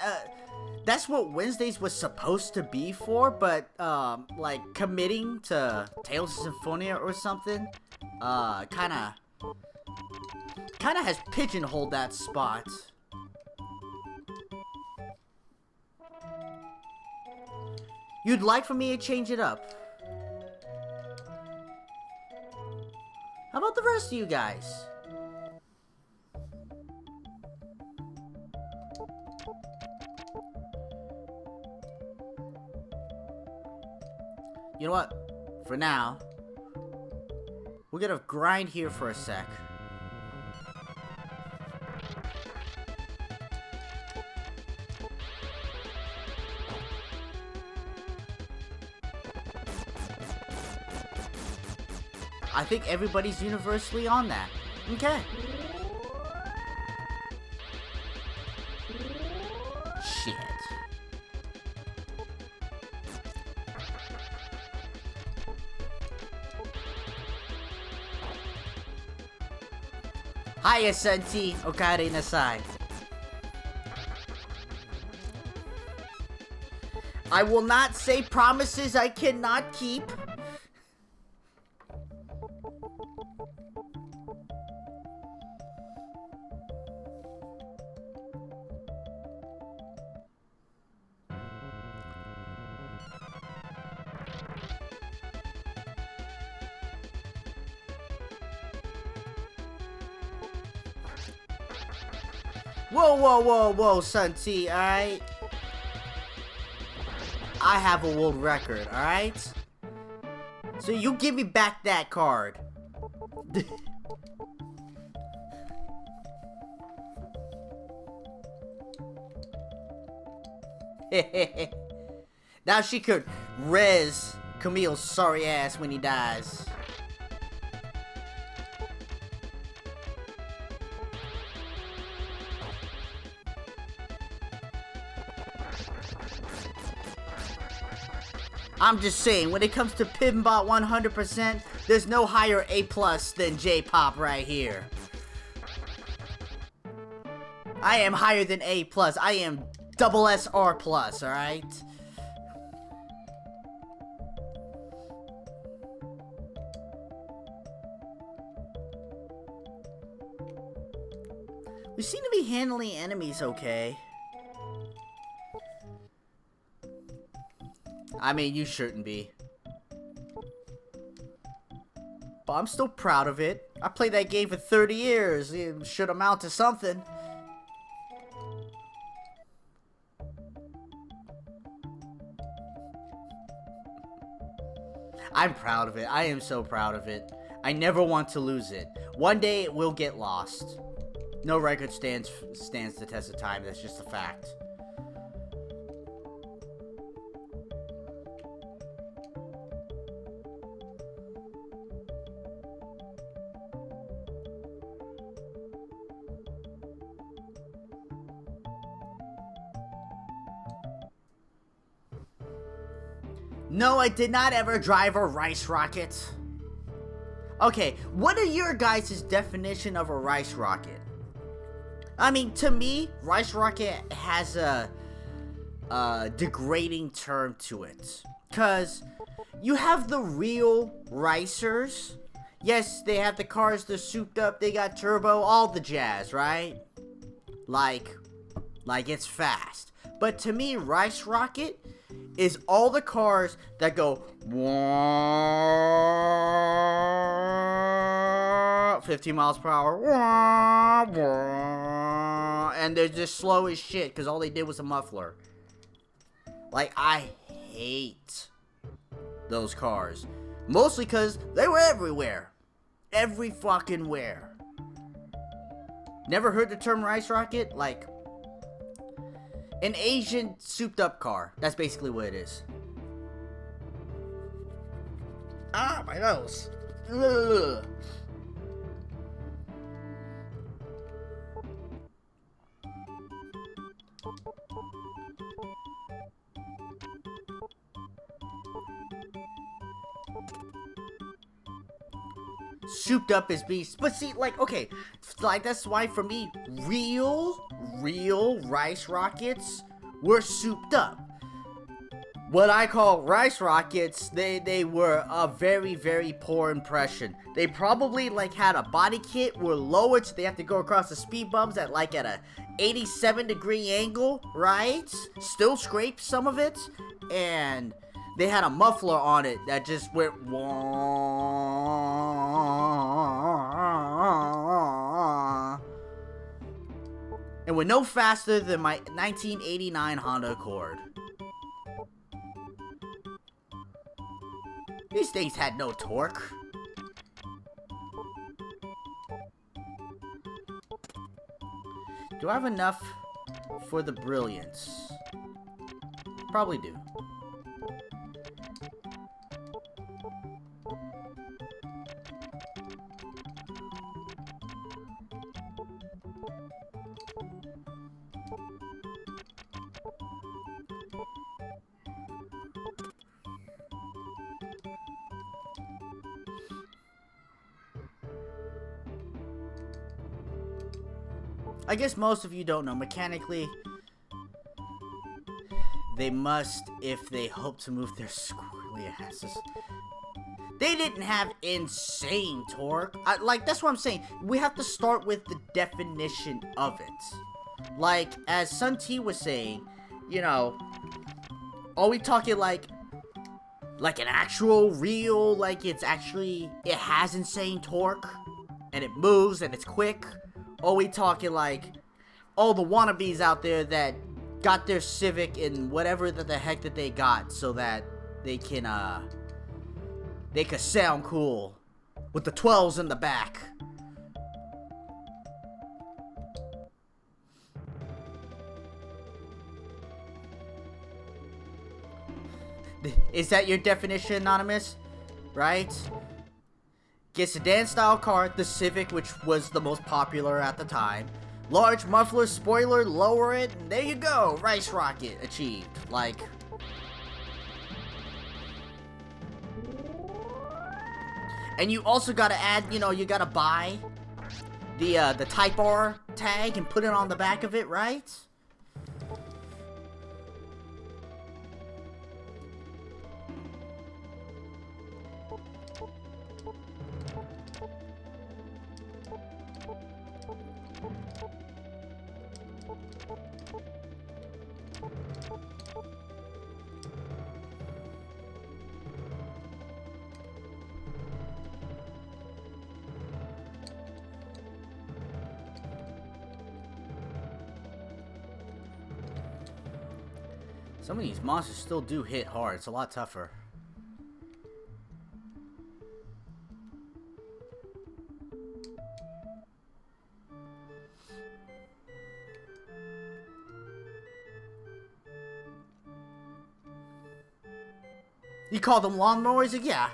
that's what Wednesdays was supposed to be for, but, like, committing to Tales of Symphonia or something, kinda has pigeonholed that spot. You'd like for me to change it up? How about the rest of you guys? You know what? For now, we're gonna grind here for a sec. I think everybody's universally on that. Okay. Shit. Hiya, Senti. Okare nasai. I will not say promises I cannot keep. Whoa, whoa, whoa, whoa, Senti, alright? I have a world record, alright? So you give me back that card. Now she could res Camille's sorry ass when he dies. I'm just saying, when it comes to Pimbot 100%, there's no higher A+ than J-Pop right here. I am higher than A+. I am double SR+, alright? We seem to be handling enemies okay. I mean, you shouldn't be. But I'm still proud of it. I played that game for 30 years. It should amount to something. I'm proud of it. I am so proud of it. I never want to lose it. One day it will get lost. No record stands the test of time. That's just a fact. No, I did not ever drive a rice rocket. Okay, what are your guys' definition of a rice rocket? I mean, to me, rice rocket has a degrading term to it. Because you have the real ricers. Yes, they have the cars, they're souped up, they got turbo, all the jazz, right? Like it's fast. But to me, rice rocket is all the cars that go 15 miles per hour, and they're just slow as shit because all they did was a muffler. Like, I hate those cars. Mostly because they were everywhere. Every fucking where. Never heard the term rice rocket? Like, an Asian souped up car. That's basically what it is. Ah, my nose. Ugh. Souped up as beast. But see, like, okay, like, that's why for me, real rice rockets were souped up. What I call rice rockets, they were a very, very poor impression. They probably, like, had a body kit, were lowered, so they have to go across the speed bumps at, like, at a 87-degree angle, right? Still scraped some of it, and they had a muffler on it that just went and were no faster than my 1989 Honda Accord. These things had no torque. Do I have enough for the brilliance? Probably do. I guess most of you don't know, mechanically, they must, if they hope to move their squirrely asses. They didn't have insane torque. Like, that's what I'm saying. We have to start with the definition of it. Like, as Sun T was saying, you know, are we talking like an actual, real, like it has insane torque, and it moves, and it's quick? Or we talking like all the wannabes out there that got their Civic in whatever the heck that they got so that they can sound cool with the 12s in the back. Is that your definition, Anonymous? Right? Get sedan-style car, the Civic, which was the most popular at the time. Large muffler, spoiler, lower it, and there you go. Rice rocket achieved. Like, and you also gotta add, you know, you gotta buy the Type R tag and put it on the back of it, right? Some of these monsters still do hit hard. It's a lot tougher. You call them lawnmowers? Yeah.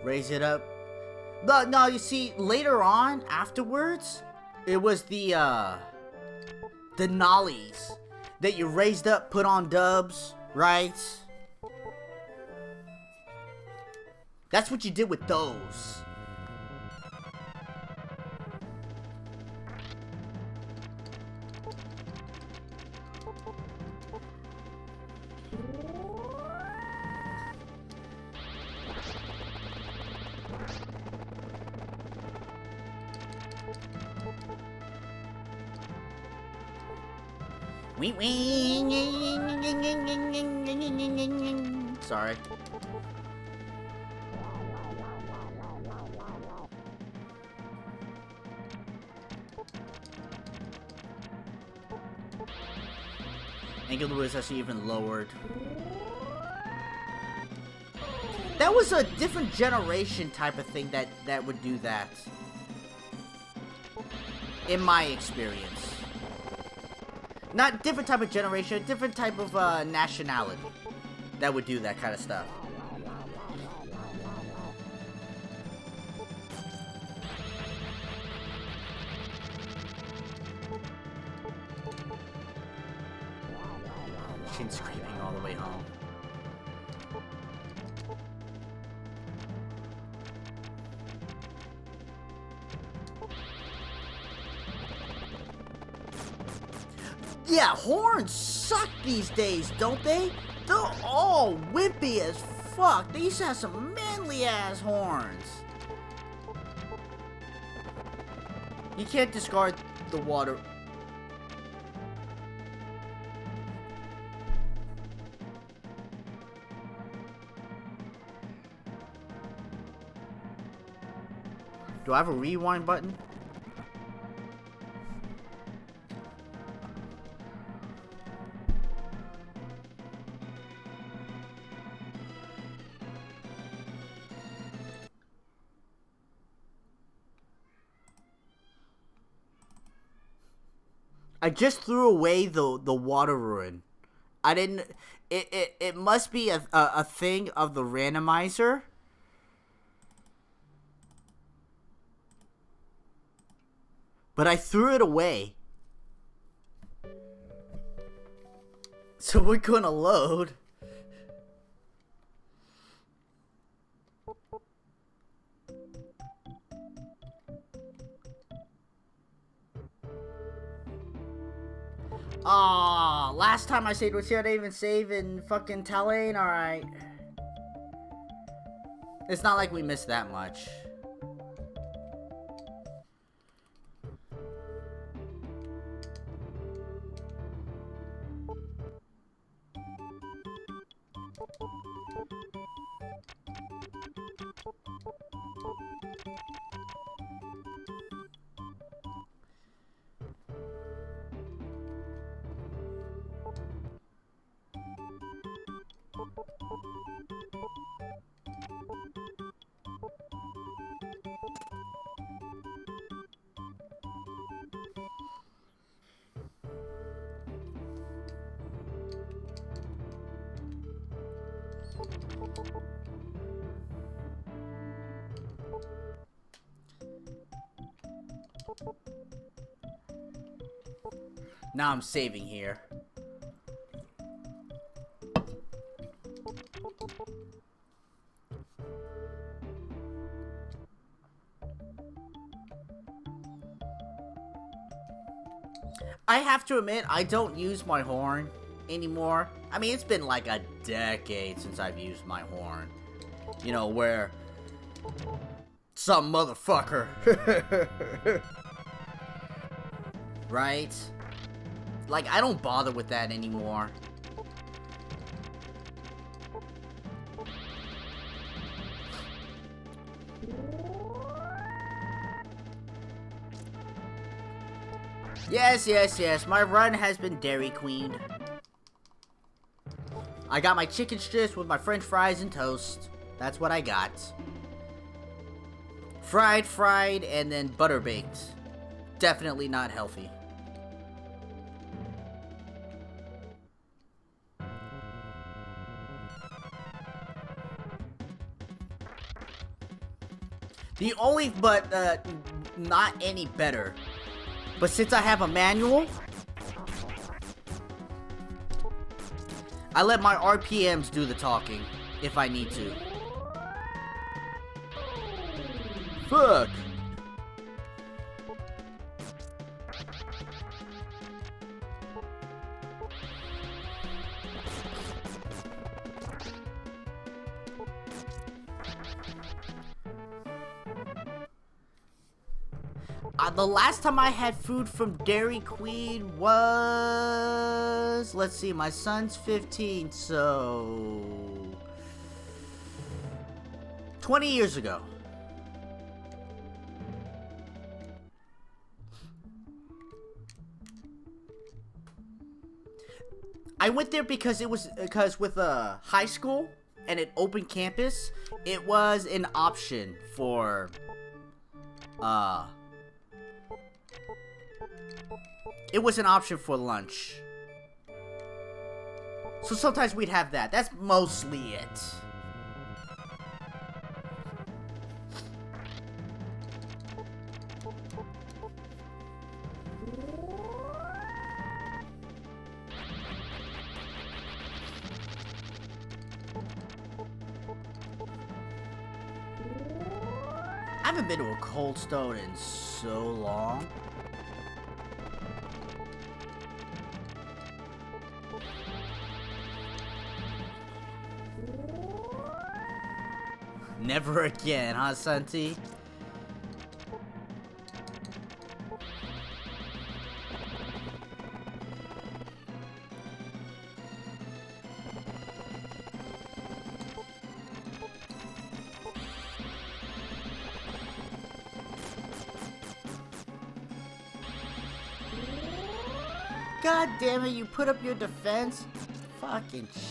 Raise it up. No, you see, later on, afterwards, it was the nollies that you raised up, put on dubs, Right? That's what you did with those. Sorry. Angular was actually even lowered. That was a different generation type of thing that would do that. In my experience. Not different type of generation, different type of nationality that would do that kind of stuff. Chin scraping all the way home. Yeah, horns suck these days, don't they? They're all wimpy as fuck. They used to have some manly ass horns. You can't discard the water. Do I have a rewind button? I just threw away the water ruin. I didn't. It must be a thing of the randomizer. But I threw it away. So we're gonna load. Aw, last time I saved, was here, I didn't even save in fucking Talane, alright. It's not like we missed that much. Now I'm saving here. I have to admit, I don't use my horn anymore. I mean, it's been like a decade since I've used my horn. You know, where some motherfucker. Right? Like, I don't bother with that anymore. Yes, yes, yes. My run has been Dairy Queened. I got my chicken strips with my french fries and toast. That's what I got. Fried, and then butter baked. Definitely not healthy. The only, but not any better. But since I have a manual, I let my RPMs do the talking, if I need to. Fuck! The last time I had food from Dairy Queen was... Let's see, my son's 15, so... 20 years ago. I went there because with a high school and an open campus, it was an option for... It was an option for lunch. So sometimes we'd have that. That's mostly it. I haven't been to a Cold Stone in so long. Never again, huh, Sunty? God damn it, you put up your defense? Fucking shit.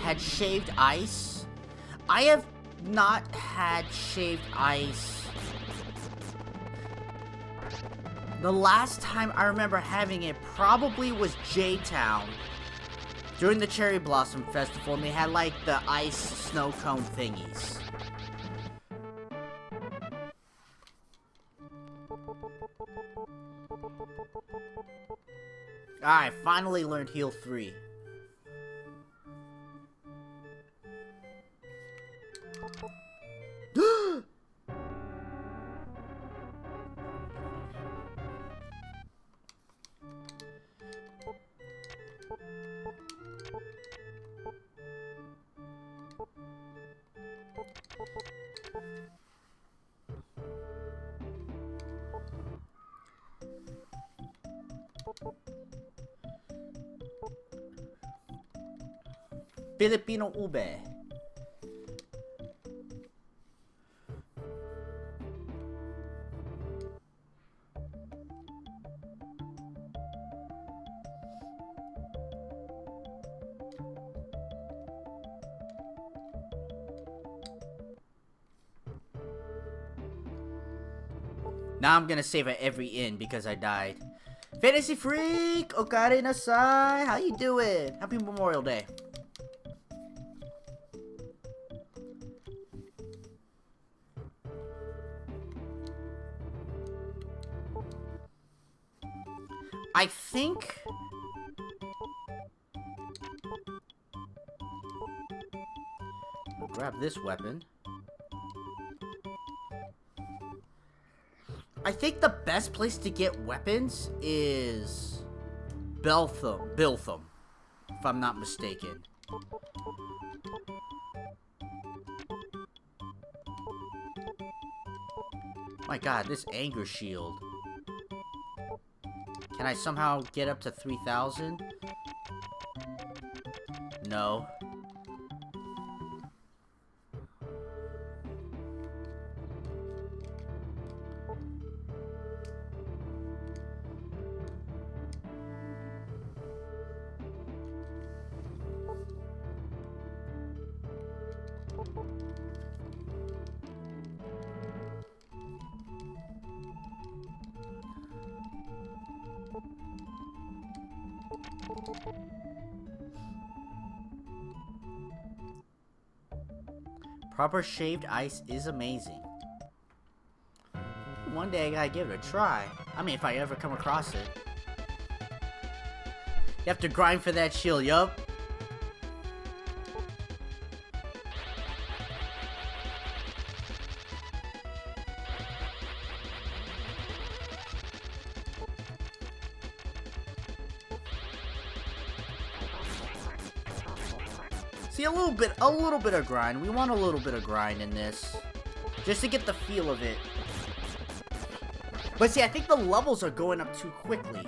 Had shaved ice? I have not had shaved ice. The last time I remember having it probably was J-Town during the Cherry Blossom Festival, and they had like the ice snow cone thingies. Alright, finally learned Heal 3. Filipino ube. Now I'm gonna save at every inn because I died. Fantasy Freak! Okare Nasai! How you doing? Happy Memorial Day. I think... I'll grab this weapon. I think the best place to get weapons is Biltham, if I'm not mistaken. My god, this anger shield. Can I somehow get up to 3,000? No. Proper shaved ice is amazing. One day I gotta give it a try. I mean, if I ever come across it. You have to grind for that shield, yup. See, a little bit of grind. We want a little bit of grind in this. Just to get the feel of it. But see, I think the levels are going up too quickly.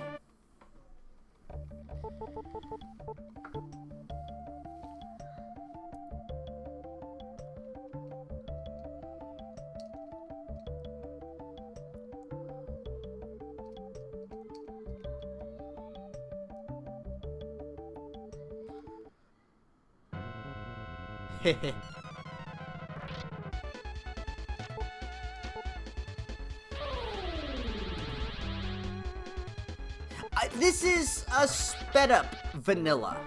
This is a sped up vanilla.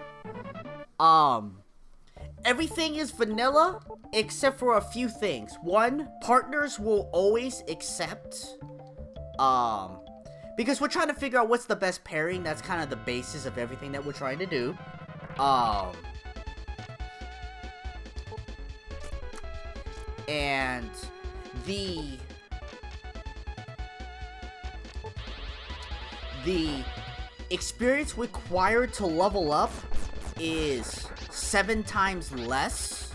Everything is vanilla except for a few things. One, partners will always accept. Because we're trying to figure out what's the best pairing. That's kind of the basis of everything that we're trying to do. And the experience required to level up is 7 times less,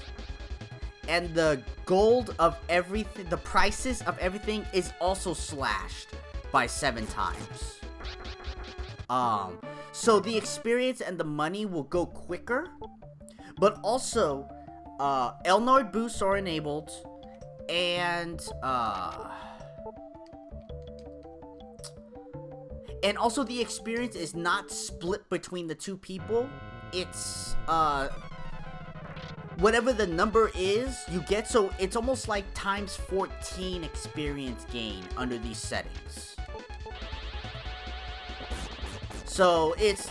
and the gold of everything, the prices of everything is also slashed by 7 times. So the experience and the money will go quicker, but also Elnord boosts are enabled, and also the experience is not split between the two people. It's whatever the number is you get, so it's almost like times 14 experience gain under these settings. So it's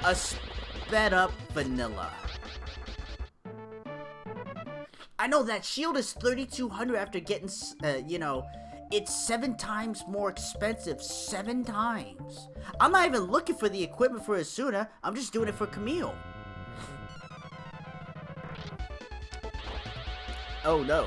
a sped up vanilla. I know that shield is 3,200 after getting, you know, it's 7 times more expensive. 7 times. I'm not even looking for the equipment for Asuna. I'm just doing it for Camille. Oh no.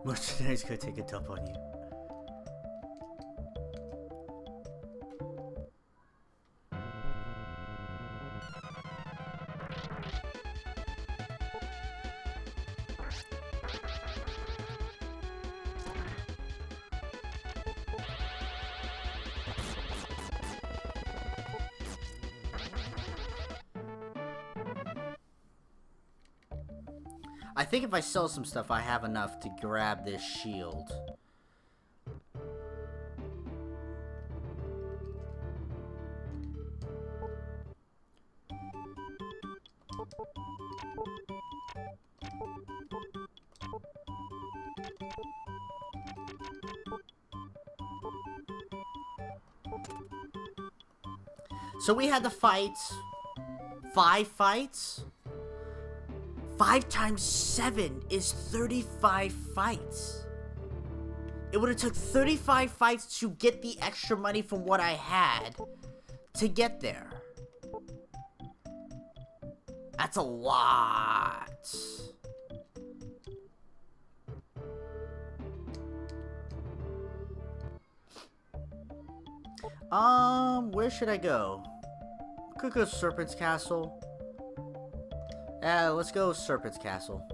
Mercenaries could take a dump on you. I think if I sell some stuff, I have enough to grab this shield. So we had to fight 5 fights. 5 times 7 is 35 fights. It would have took 35 fights to get the extra money from what I had to get there. That's a lot. Where should I go? Could go Serpent's Castle. Let's go Serpent's Castle.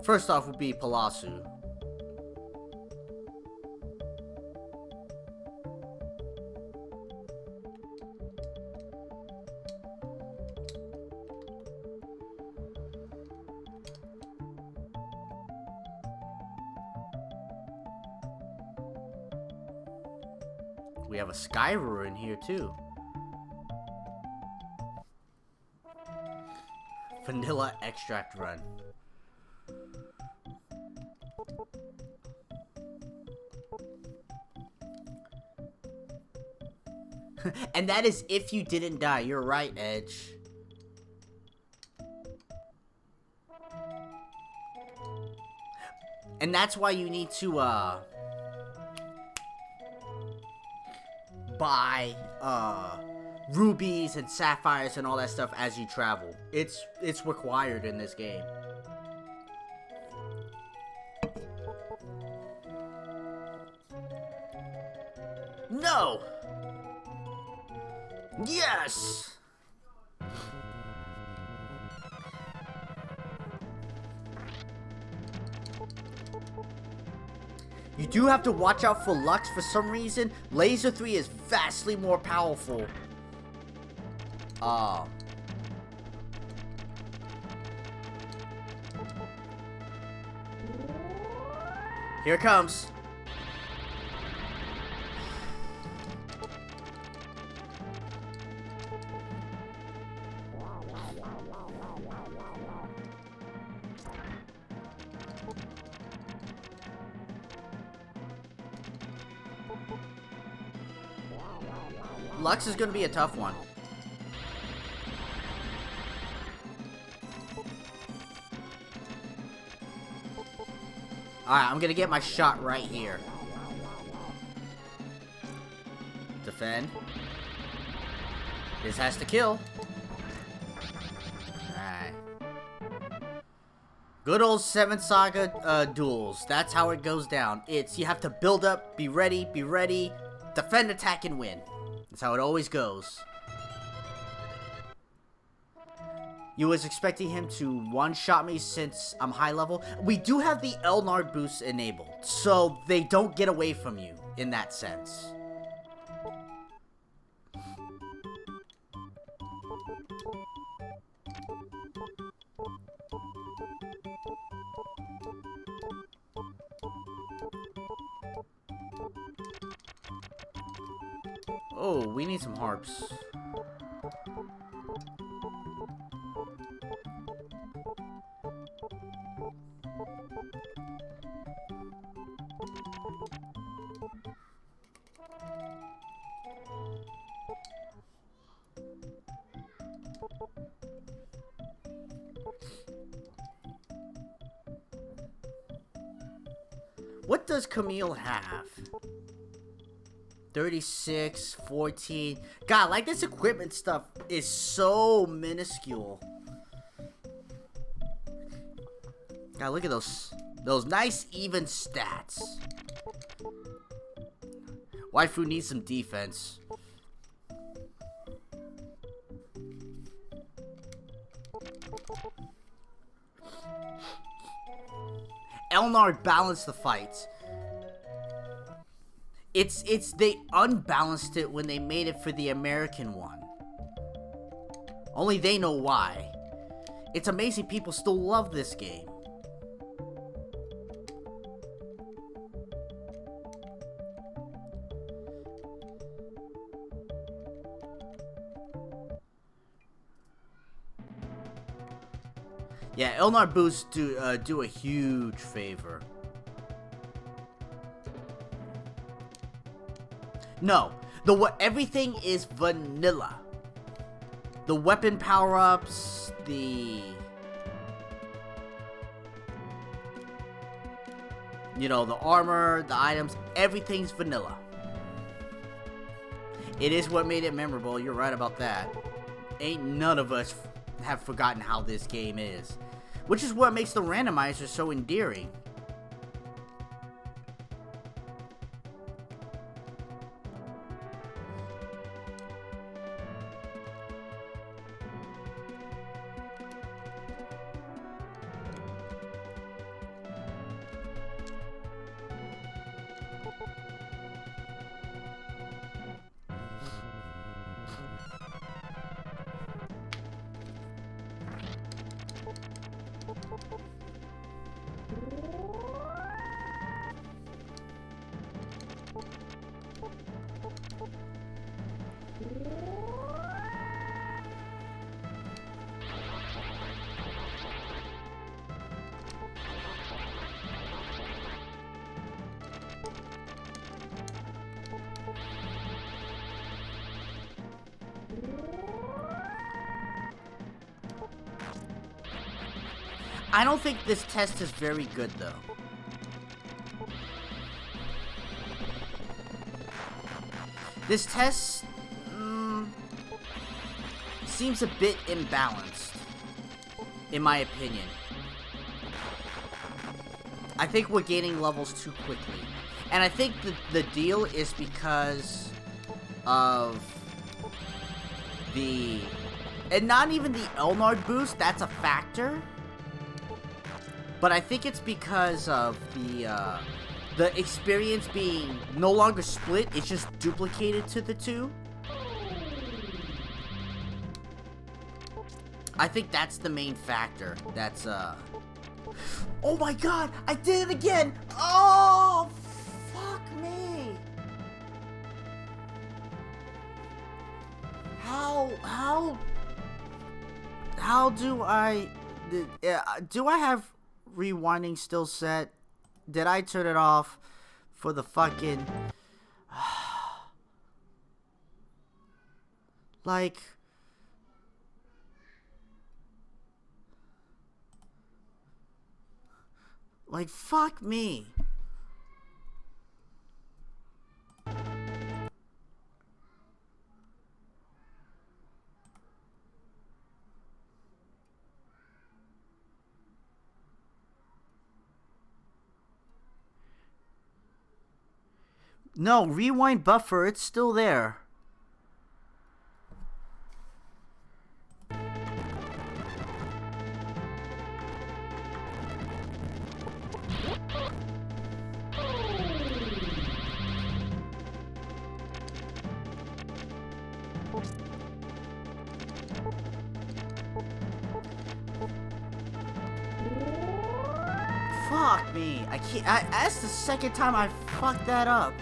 First off would be Palasu. We have a Skyroar in here too. Vanilla extract run. And that is if you didn't die. You're right, Edge. And that's why you need to buy rubies and sapphires and all that stuff as you travel. It's required in this game. No! Yes! You do have to watch out for Lux for some reason. Laser 3 is vastly more powerful. Here it comes. Lux is going to be a tough one. Alright, I'm going to get my shot right here. Defend. This has to kill. Alright. Good old 7th Saga duels. That's how it goes down. You have to build up, be ready, defend, attack, and win. That's how it always goes. You was expecting him to one-shot me since I'm high level. We do have the Elnard boost enabled, so they don't get away from you in that sense. Oh, we need some harps. What does Camille have? 36, 14. God, like this equipment stuff is so minuscule. God, look at those nice even stats. Waifu needs some defense. Elnard balanced the fights. They unbalanced it when they made it for the American one. Only they know why. It's amazing people still love this game. Yeah, Elnard boosts do a huge favor. No, everything is vanilla. The weapon power-ups, the armor, the items, everything's vanilla. It is what made it memorable. You're right about that. Ain't none of us have forgotten how this game is, which is what makes the randomizer so endearing. I don't think this test is very good, though. This test seems a bit imbalanced, in my opinion. I think we're gaining levels too quickly. And I think the deal is because of the... And not even the Elnard boost, that's a factor. But I think it's because of the experience being no longer split, it's just duplicated to the two. I think that's the main factor. That's, Oh my god! I did it again! Oh! Fuck me! How do I... Do I have rewinding still set? Did I turn it off for the fucking... Like... Like, fuck me. No, rewind buffer, it's still there. Fuck me. I can't. That's the second time I fucked that up.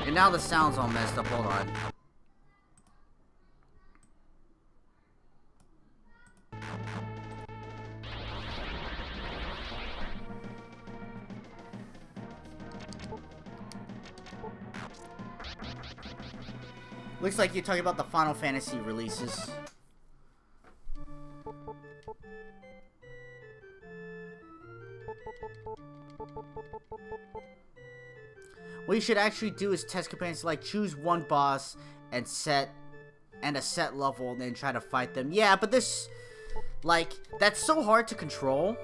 And now the sound's all messed up. Hold on. Looks like you're talking about the Final Fantasy releases. What you should actually do is test companions, like choose one boss and a set level and then try to fight them. Yeah, but this, like, that's so hard to control.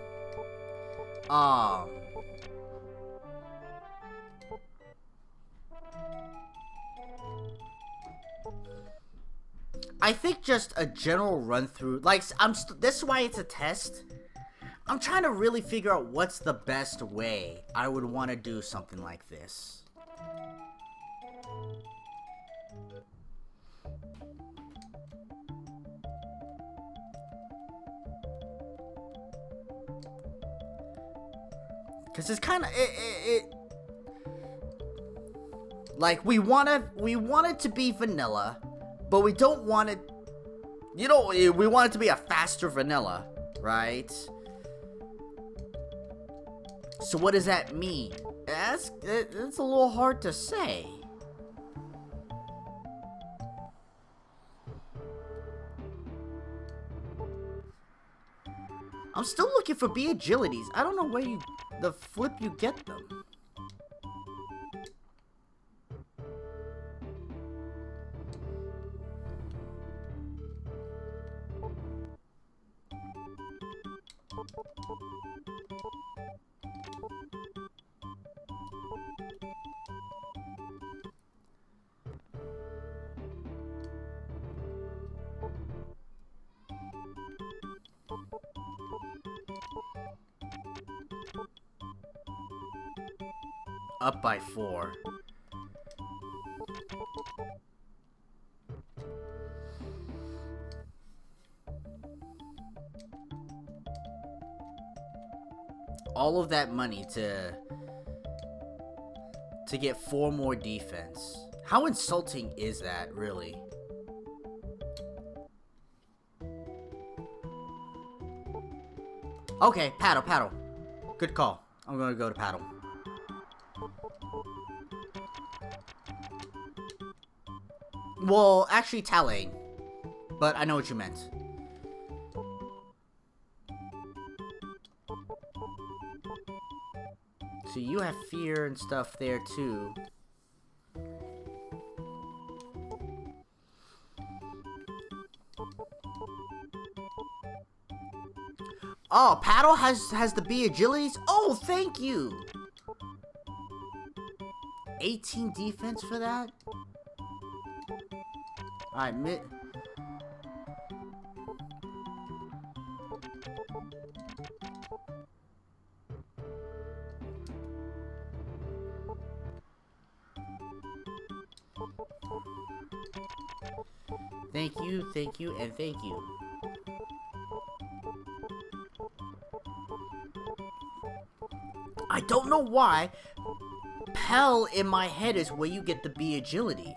I think just a general run through, like, this is why it's a test. I'm trying to really figure out what's the best way I would want to do something like this. Cause it's kind of like we want it to be vanilla, but we don't want it. You know, we want it to be a faster vanilla, right? So what does that mean? It's a little hard to say. I'm still looking for B agilities. I don't know where the flip you get them. Up by 4. All of that money to get 4 more defense. How insulting is that, really? Okay, paddle. Good call. I'm gonna go to paddle. Well, actually, Talane. But I know what you meant. So you have fear and stuff there too. Oh, Paddle has the B agilities? Oh, thank you! 18 defense for that? Alright, thank you, and thank you. I don't know why Pell in my head is where you get the B agilities.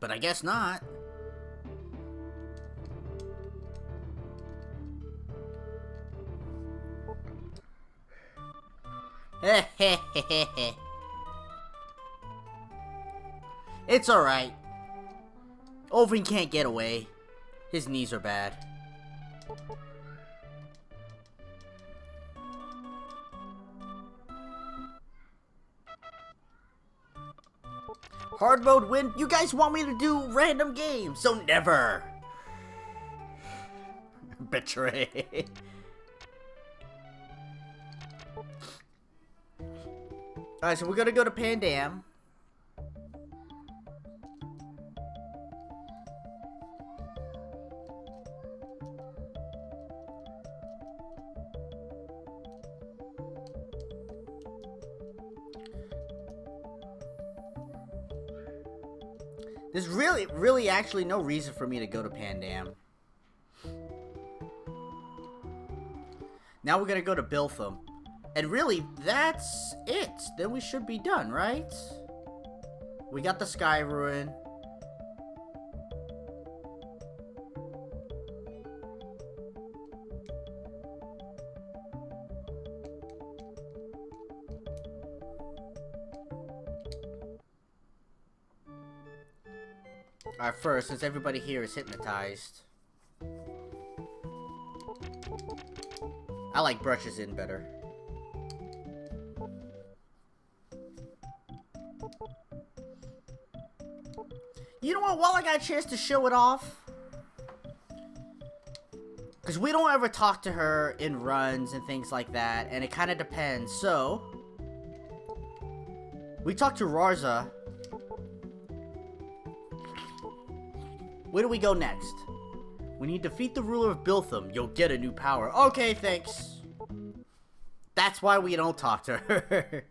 But I guess not. It's alright. Oven can't get away. His knees are bad. Hard mode win? You guys want me to do random games, so never. Betray. Alright, so we're gonna go to Pandam. There's really actually no reason for me to go to Pandam. Now we're gonna go to Biltham. And really, that's it. Then we should be done, right? We got the Sky Ruin. Alright, first, since everybody here is hypnotized, I like brushes in better. You know what, while I got a chance to show it off, because we don't ever talk to her in runs and things like that, and it kind of depends, so we talked to Rarza. Where do we go next? When you defeat the ruler of Biltham, you'll get a new power. Okay, thanks. That's why we don't talk to her.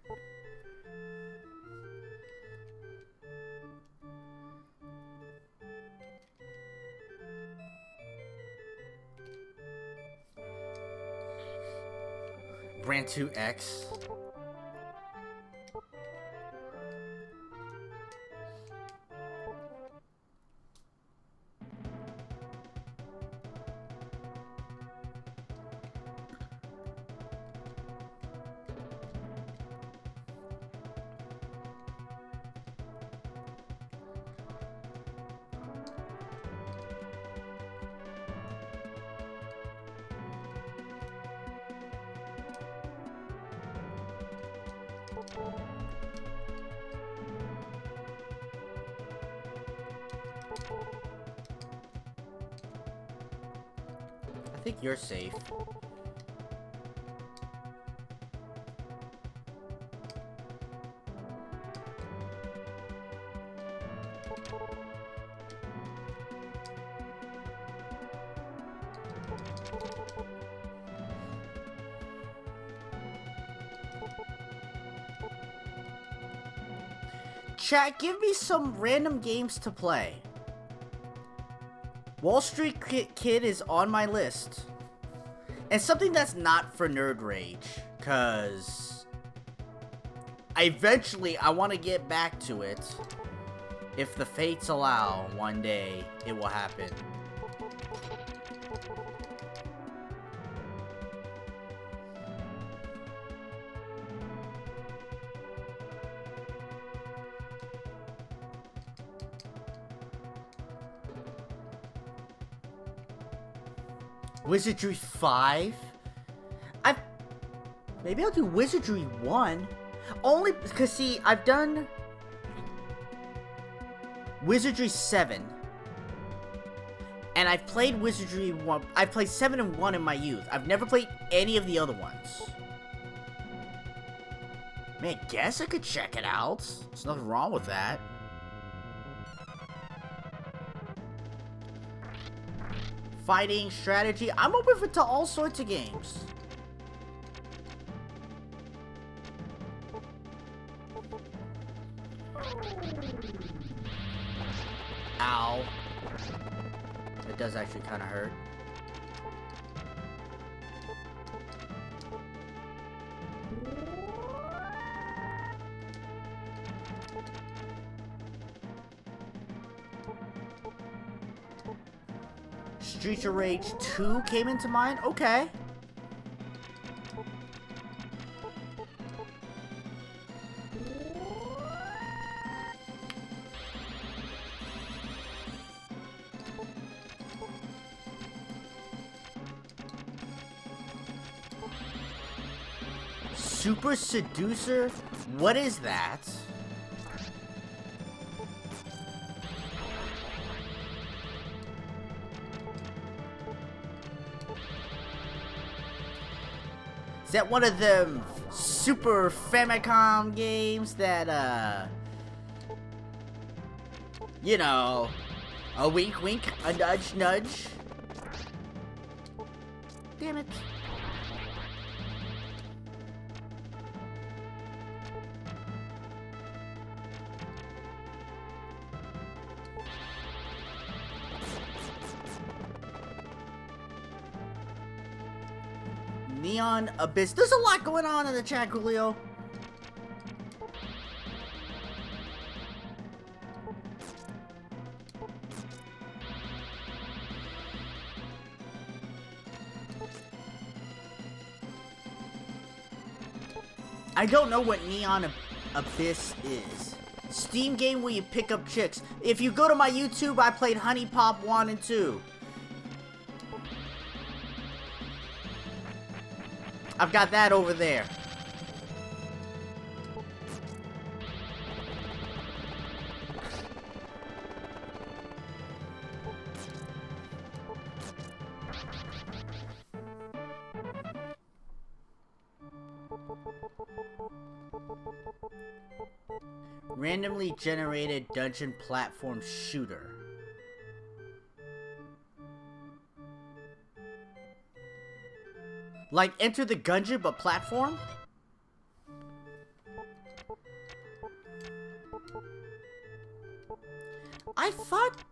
Brand 2X. I think you're safe. Chat, give me some random games to play. Wall Street Kid is on my list. And something that's not for Nerd Rage, because eventually I want to get back to it. If the fates allow, one day it will happen. Wizardry 5? Maybe I'll do Wizardry 1. Only because, see, I've done Wizardry 7. And I've played Wizardry 1. I've played 7 and 1 in my youth. I've never played any of the other ones. I mean, I guess I could check it out. There's nothing wrong with that. Fighting, strategy. I'm open to all sorts of games. Ow. It does actually kind of hurt. Streets of Rage 2 came into mind? Okay. Super Seducer? What is that? Is that one of them Super Famicom games that, you know, a wink wink, a nudge nudge? Damn it. Neon Abyss. There's a lot going on in the chat, Julio. I don't know what Neon Abyss is. Steam game where you pick up chicks. If you go to my YouTube, I played Honey Pop 1 and 2. I've got that over there. Randomly generated dungeon platform shooter. Like Enter the Gungeon, but platform? I thought...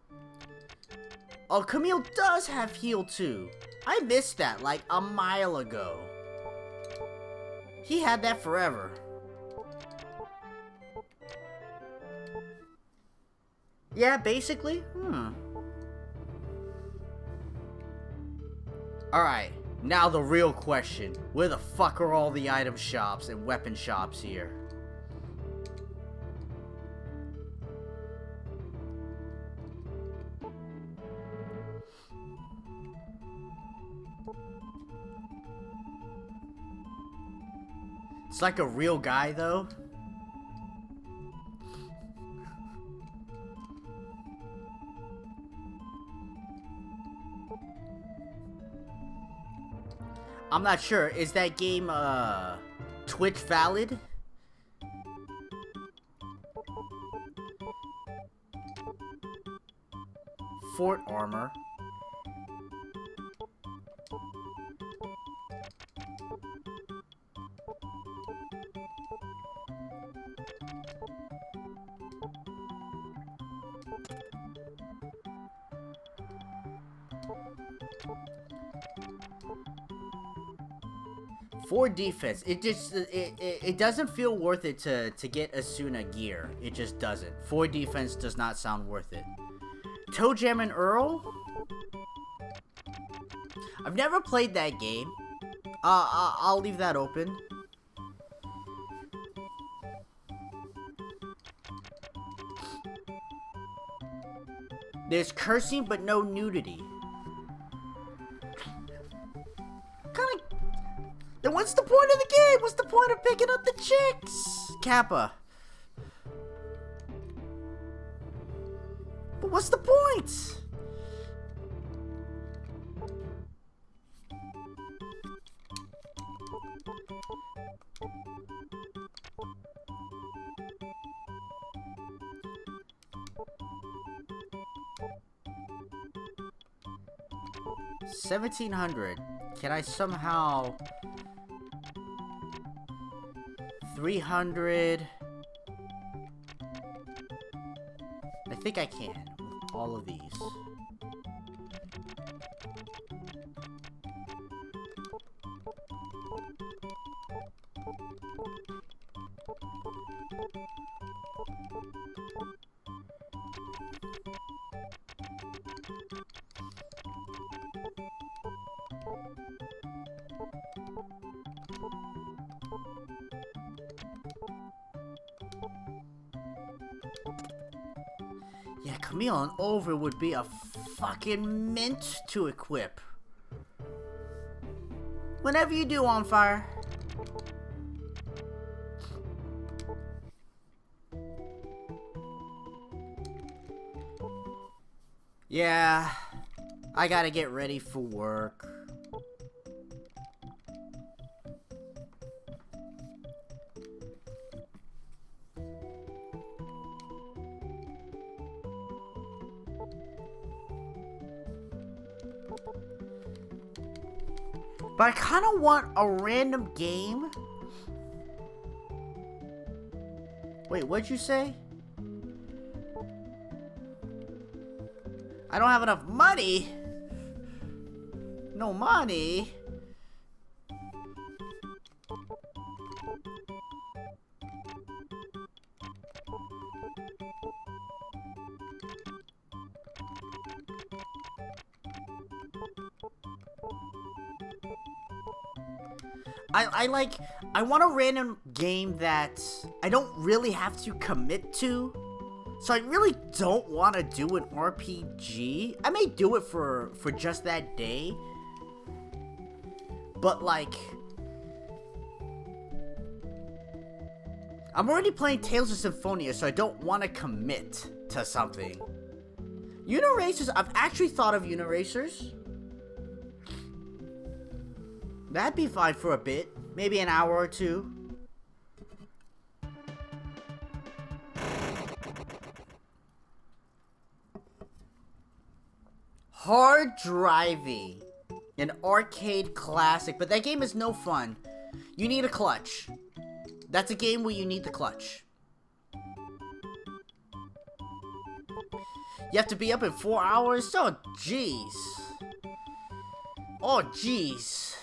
Oh, Camille does have heal too. I missed that like a mile ago. He had that forever. Yeah, basically. Alright. Now the real question, where the fuck are all the item shops and weapon shops here? It's like a real guy though. I'm not sure. Is that game, Twitch valid? Fort armor. For defense, it just it doesn't feel worth it to get Asuna gear. It just doesn't. For defense does not sound worth it. Toe Jam and Earl? I've never played that game. I'll leave that open. There's cursing but no nudity. Then what's the point of the game? was the point of picking up the chicks? Kappa. But what's the point? $1,700. Can I somehow 300? I think I can with all of these. Yeah, Camille and Over would be a fucking mint to equip. Whenever you do, On Fire. Yeah, I gotta get ready for work. But I kind of want a random game. Wait, what'd you say? I don't have enough money. No money. I want a random game that I don't really have to commit to. So I really don't want to do an RPG. I may do it for just that day. But like, I'm already playing Tales of Symphonia, so I don't want to commit to something. Uniracers, I've actually thought of Uniracers. That'd be fine for a bit. Maybe an hour or two. Hard Driving. An arcade classic, but that game is no fun. You need a clutch. That's a game where you need the clutch. You have to be up in 4 hours? Oh, jeez. Oh, jeez.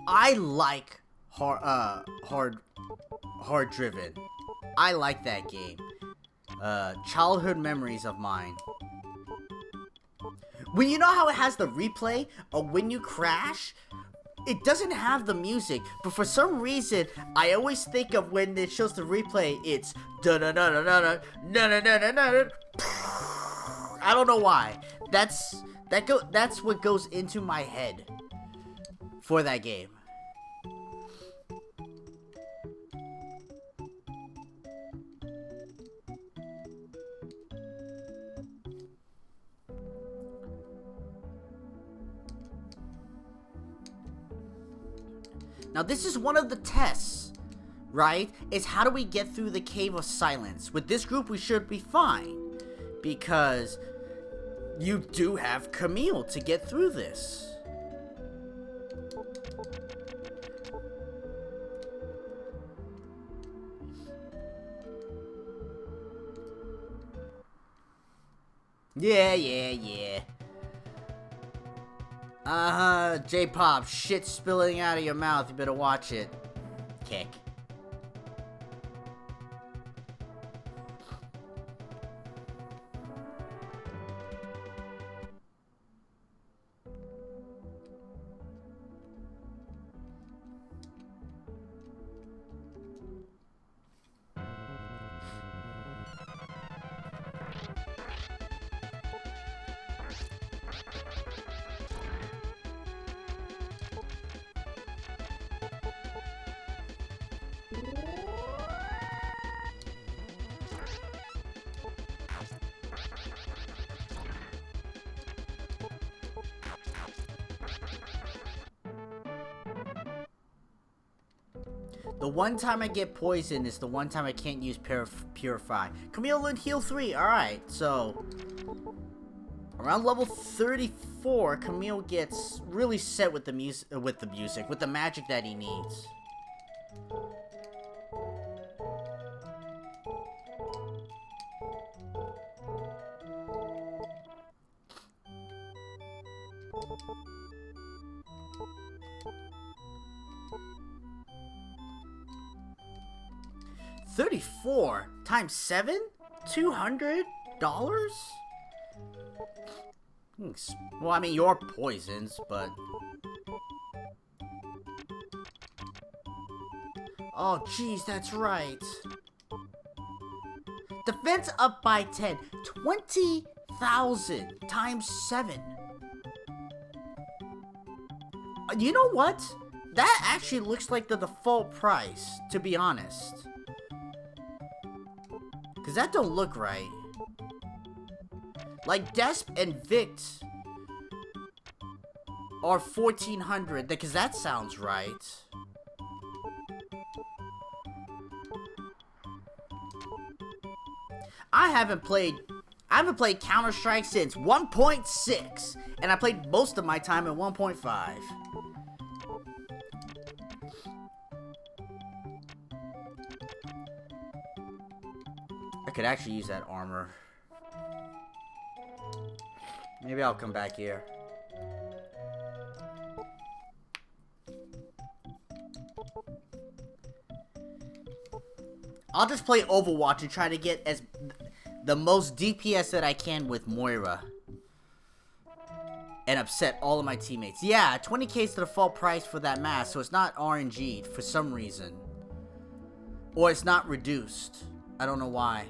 I like hard driven. I like that game. Childhood memories of mine. When you know how it has the replay of when you crash, it doesn't have the music, but for some reason I always think of when it shows the replay, it's da da da da da da da da da da. I don't know why. That's what goes into my head for that game. Now this is one of the tests, right? Is how do we get through the Cave of Silence? With this group we should be fine, because you do have Camille to get through this. Yeah. J-Pop, shit spilling out of your mouth, you better watch it. Kick. The one time I get poisoned is the one time I can't use Purify. Camille and heal 3. Alright, so... around level 34, Camille gets really set with the music, with the magic that he needs. $34 times 7? $200? Well, I mean, you're poisons, but... oh, jeez, that's right. Defense up by 10. 20,000 times 7. You know what? That actually looks like the default price, to be honest. Because that don't look right. Like, Desp and Vict are 1,400, because that sounds right. I haven't played Counter-Strike since 1.6, and I played most of my time at 1.5. I could actually use that armor. Maybe I'll come back here. I'll just play Overwatch and try to get the most DPS that I can with Moira. And upset all of my teammates. Yeah, 20k is the default price for that mask, so it's not RNG'd for some reason. Or it's not reduced. I don't know why.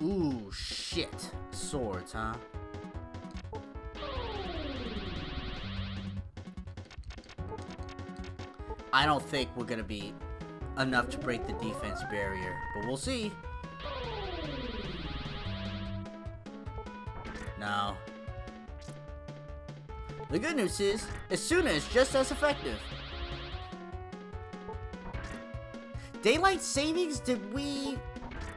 Ooh, shit. Swords, huh? I don't think we're gonna be enough to break the defense barrier, but we'll see. No. The good news is, Asuna is just as effective. Daylight savings, did we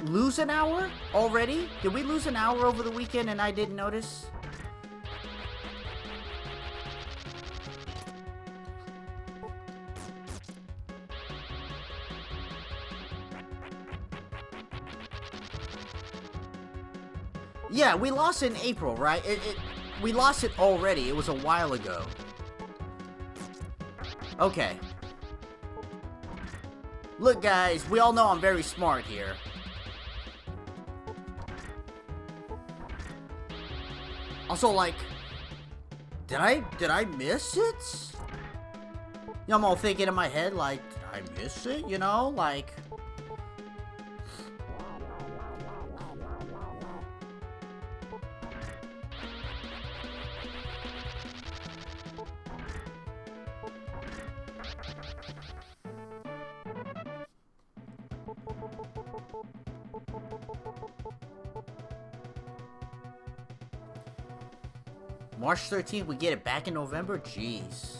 lose an hour already? Did we lose an hour over the weekend and I didn't notice? Yeah, we lost in April, right? We lost it already. It was a while ago. Okay. Look, guys, we all know I'm very smart here. Also, like, did I miss it? You know, I'm all thinking in my head, like, did I miss it? You know, like... March 13th, we get it back in November? Jeez.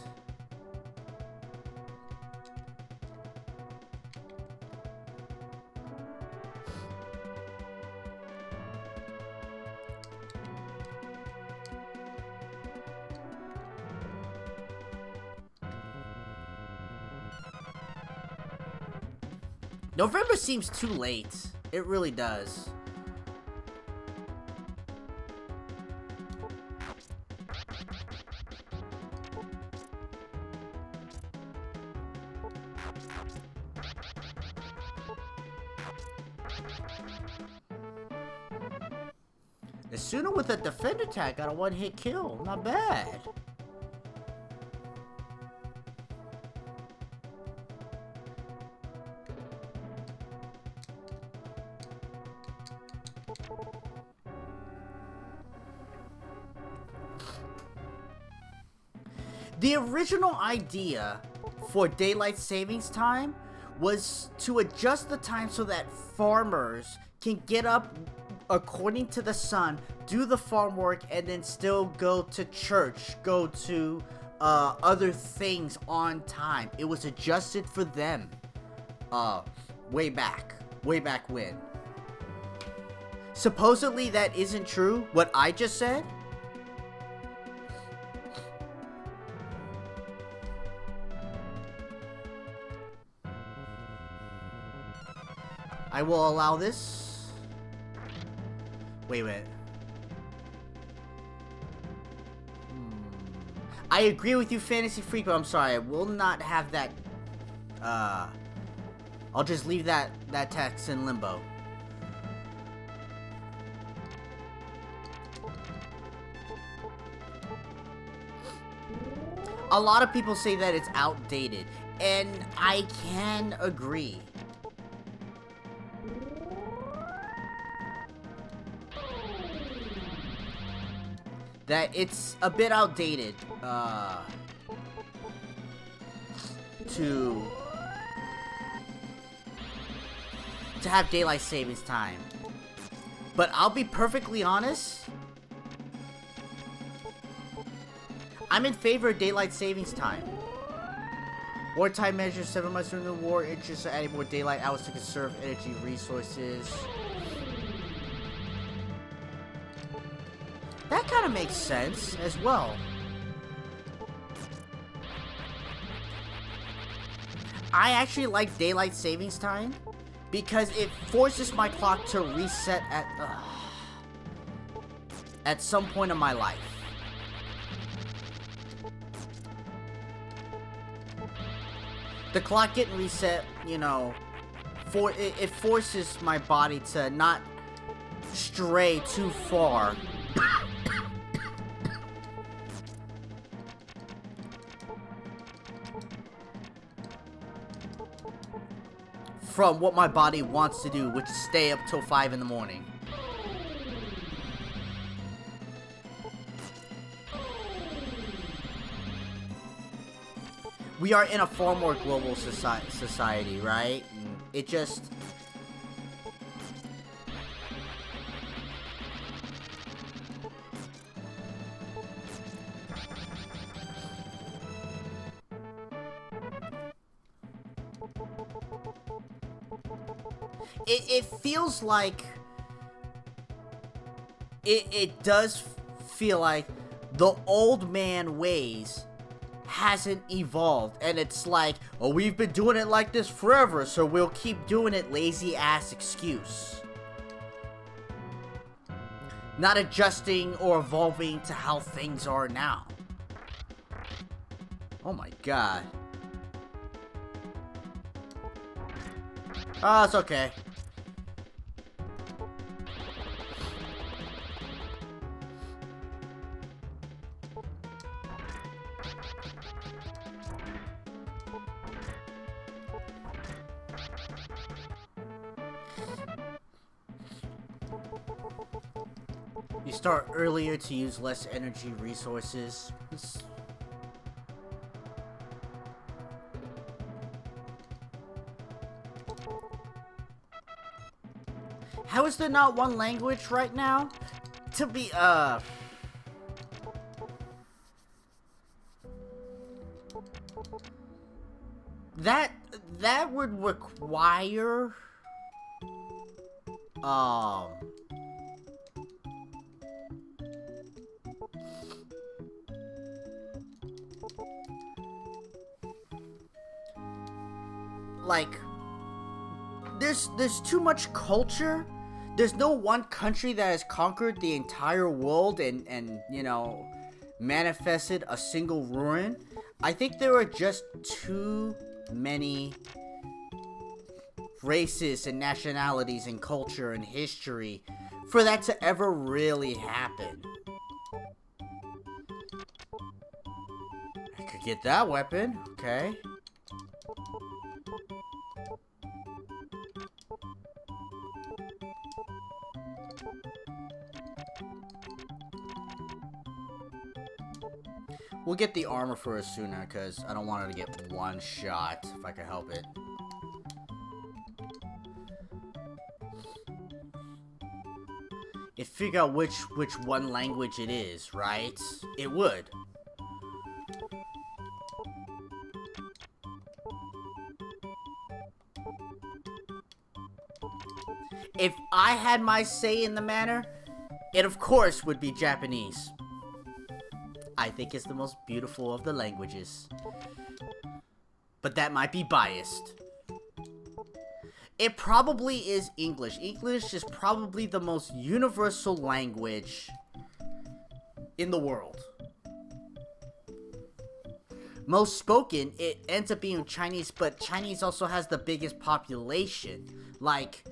November seems too late. It really does. Asuna with a defender tag got a one-hit kill. Not bad. The original idea for daylight savings time was to adjust the time so that farmers can get up according to the sun, do the farm work, and then still go to church, go to other things on time. It was adjusted for them way back when. Supposedly that isn't true, what I just said. I will allow this. Wait. I agree with you, Fantasy Freak, but I'm sorry. I will not have that. I'll just leave that text in limbo. A lot of people say that it's outdated, and I can agree. That it's a bit outdated to have daylight savings time. But I'll be perfectly honest, I'm in favor of daylight savings time. Wartime measures 7 months during the war, interests are adding more daylight hours to conserve energy resources. That kind of makes sense as well. I actually like daylight savings time because it forces my clock to reset at some point in my life. The clock getting reset, you know, it forces my body to not stray too far. From what my body wants to do, which is stay up till 5 in the morning. We are in a far more global society, right? It just... It feels like... It does feel like the old man ways hasn't evolved, and it's like, oh, we've been doing it like this forever, so we'll keep doing it. Lazy ass excuse. Not adjusting or evolving to how things are now. Oh my god. Oh, it's okay. You start earlier to use less energy resources. How is there not one language right now? To be, That would require, like, there's too much culture. There's no one country that has conquered the entire world and you know, manifested a single ruin. I think there are just too many races and nationalities and culture and history for that to ever really happen. I could get that weapon, okay. We'll get the armor for Asuna, because I don't want her to get one shot, if I can help it. It figure out which one language it is, right? It would. If I had my say in the matter, it of course would be Japanese. I think it's the most beautiful of the languages. But that might be biased. It probably is English. English is probably the most universal language in the world. Most spoken, it ends up being Chinese, but Chinese also has the biggest population. Like,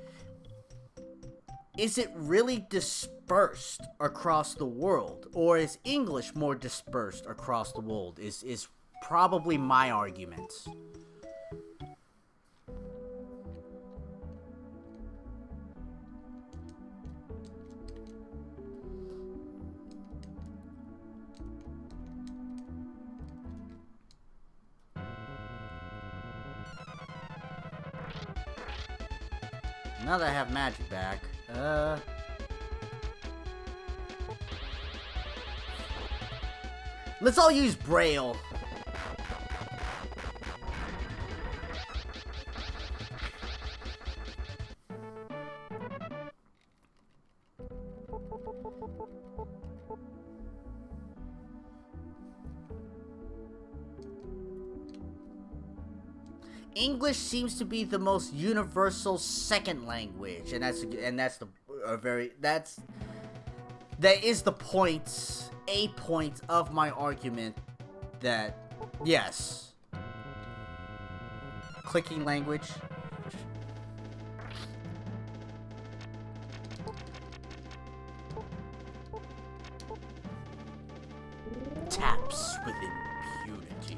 is it really dispersed across the world? Or is English more dispersed across the world? Is probably my argument. Now that I have magic back, let's all use Braille. English seems to be the most universal second language, and that is the point, a point of my argument that yes, clicking language. Taps with impunity.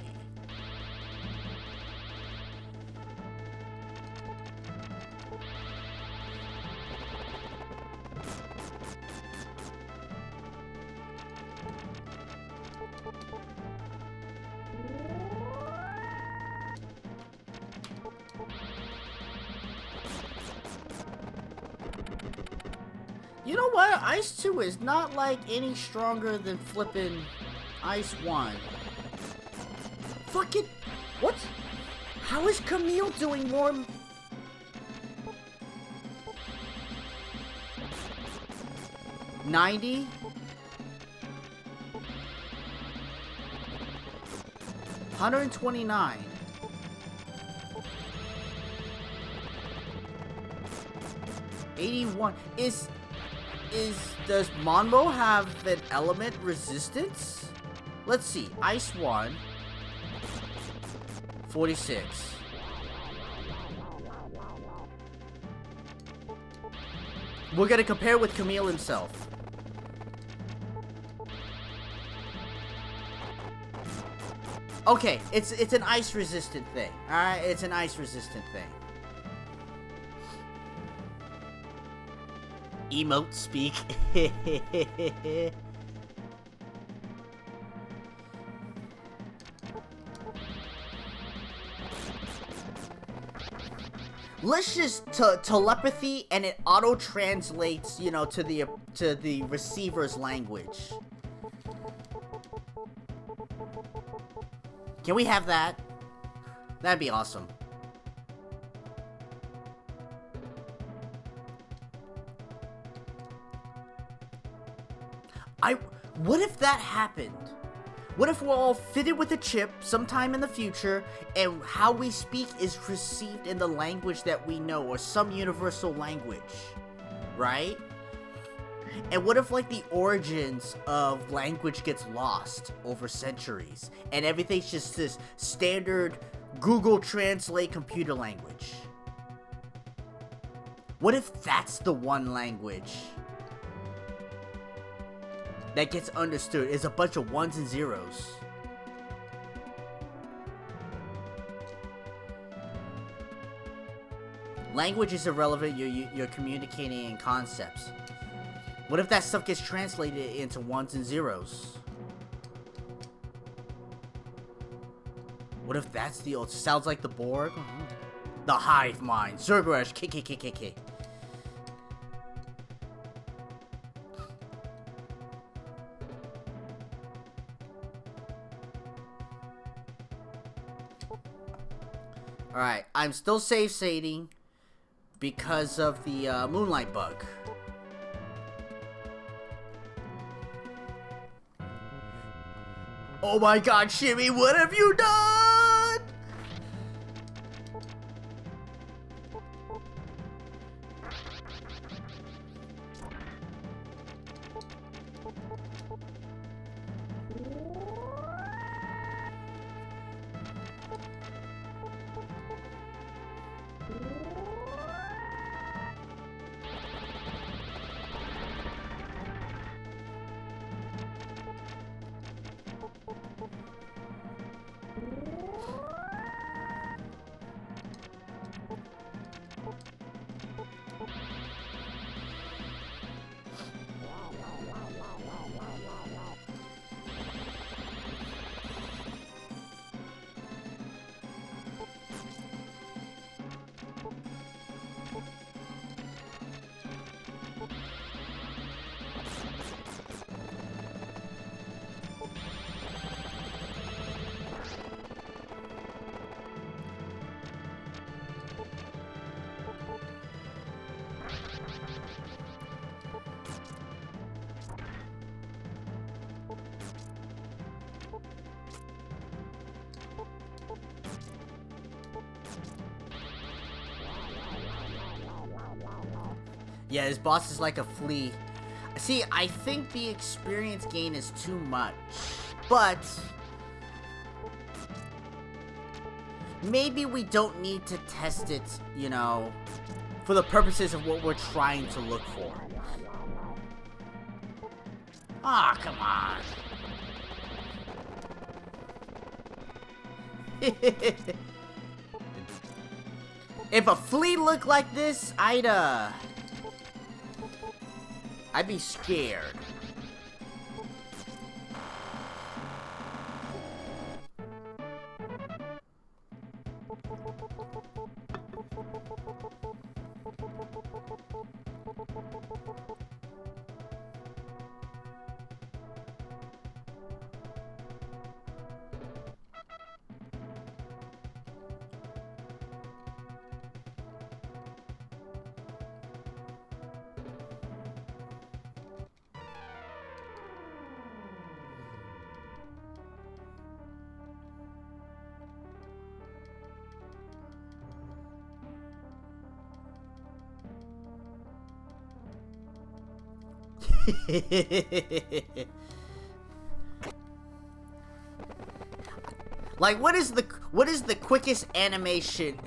You know what? Ice 2 is not like any stronger than flippin' Ice 1. Fuck it. What? How is Camille doing more? 90? $129. $81. Does Monbo have an element resistance? Let's see. Ice 1. 46. We're gonna compare with Camille himself. Okay, it's an ice resistant thing. Alright, it's an ice resistant thing. Emote speak. Let's just telepathy, and it auto translates, you know, to the receiver's language. Can we have that? That'd be awesome. What if that happened? What if we're all fitted with a chip sometime in the future, and how we speak is received in the language that we know, or some universal language, right? And what if, like, the origins of language gets lost over centuries, and everything's just this standard Google Translate computer language? What if that's the one language that gets understood. It's a bunch of ones and zeros. Language is irrelevant. You're communicating in concepts. What if that stuff gets translated into ones and zeros? What if that's the old... Sounds like the Borg? The hive mind. Zergresh. KKKKK. Alright, I'm still safe sading because of the moonlight bug. Oh my god, Shimmy, what have you done? Yeah, his boss is like a flea. See, I think the experience gain is too much, but maybe we don't need to test it, you know, for the purposes of what we're trying to look for. Ah, come on. If a flea looked like this, I'd be scared. Like, what is the quickest animation?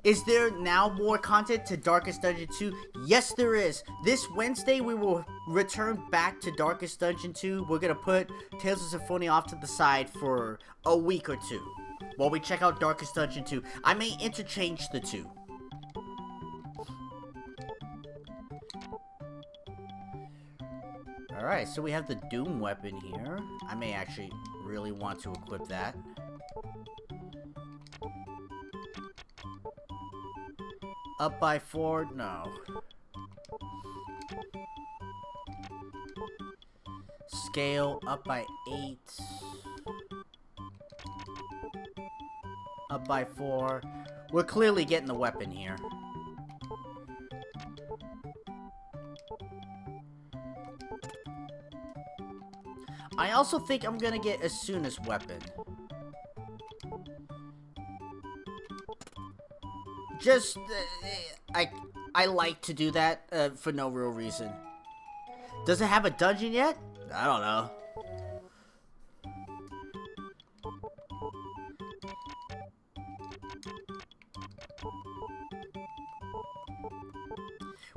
Is there now more content to Darkest Dungeon 2? Yes, there is. This Wednesday, we will return back to Darkest Dungeon 2. We're going to put Tales of Symphonia off to the side for a week or two while we check out Darkest Dungeon 2. I may interchange the two. Alright, so we have the Doom weapon here. I may actually really want to equip that. Up by 4? No. Scale up by 8. Up by 4. We're clearly getting the weapon here. I also think I'm gonna get Asuna's weapon. Just, I like to do that for no real reason. Does it have a dungeon yet? I don't know.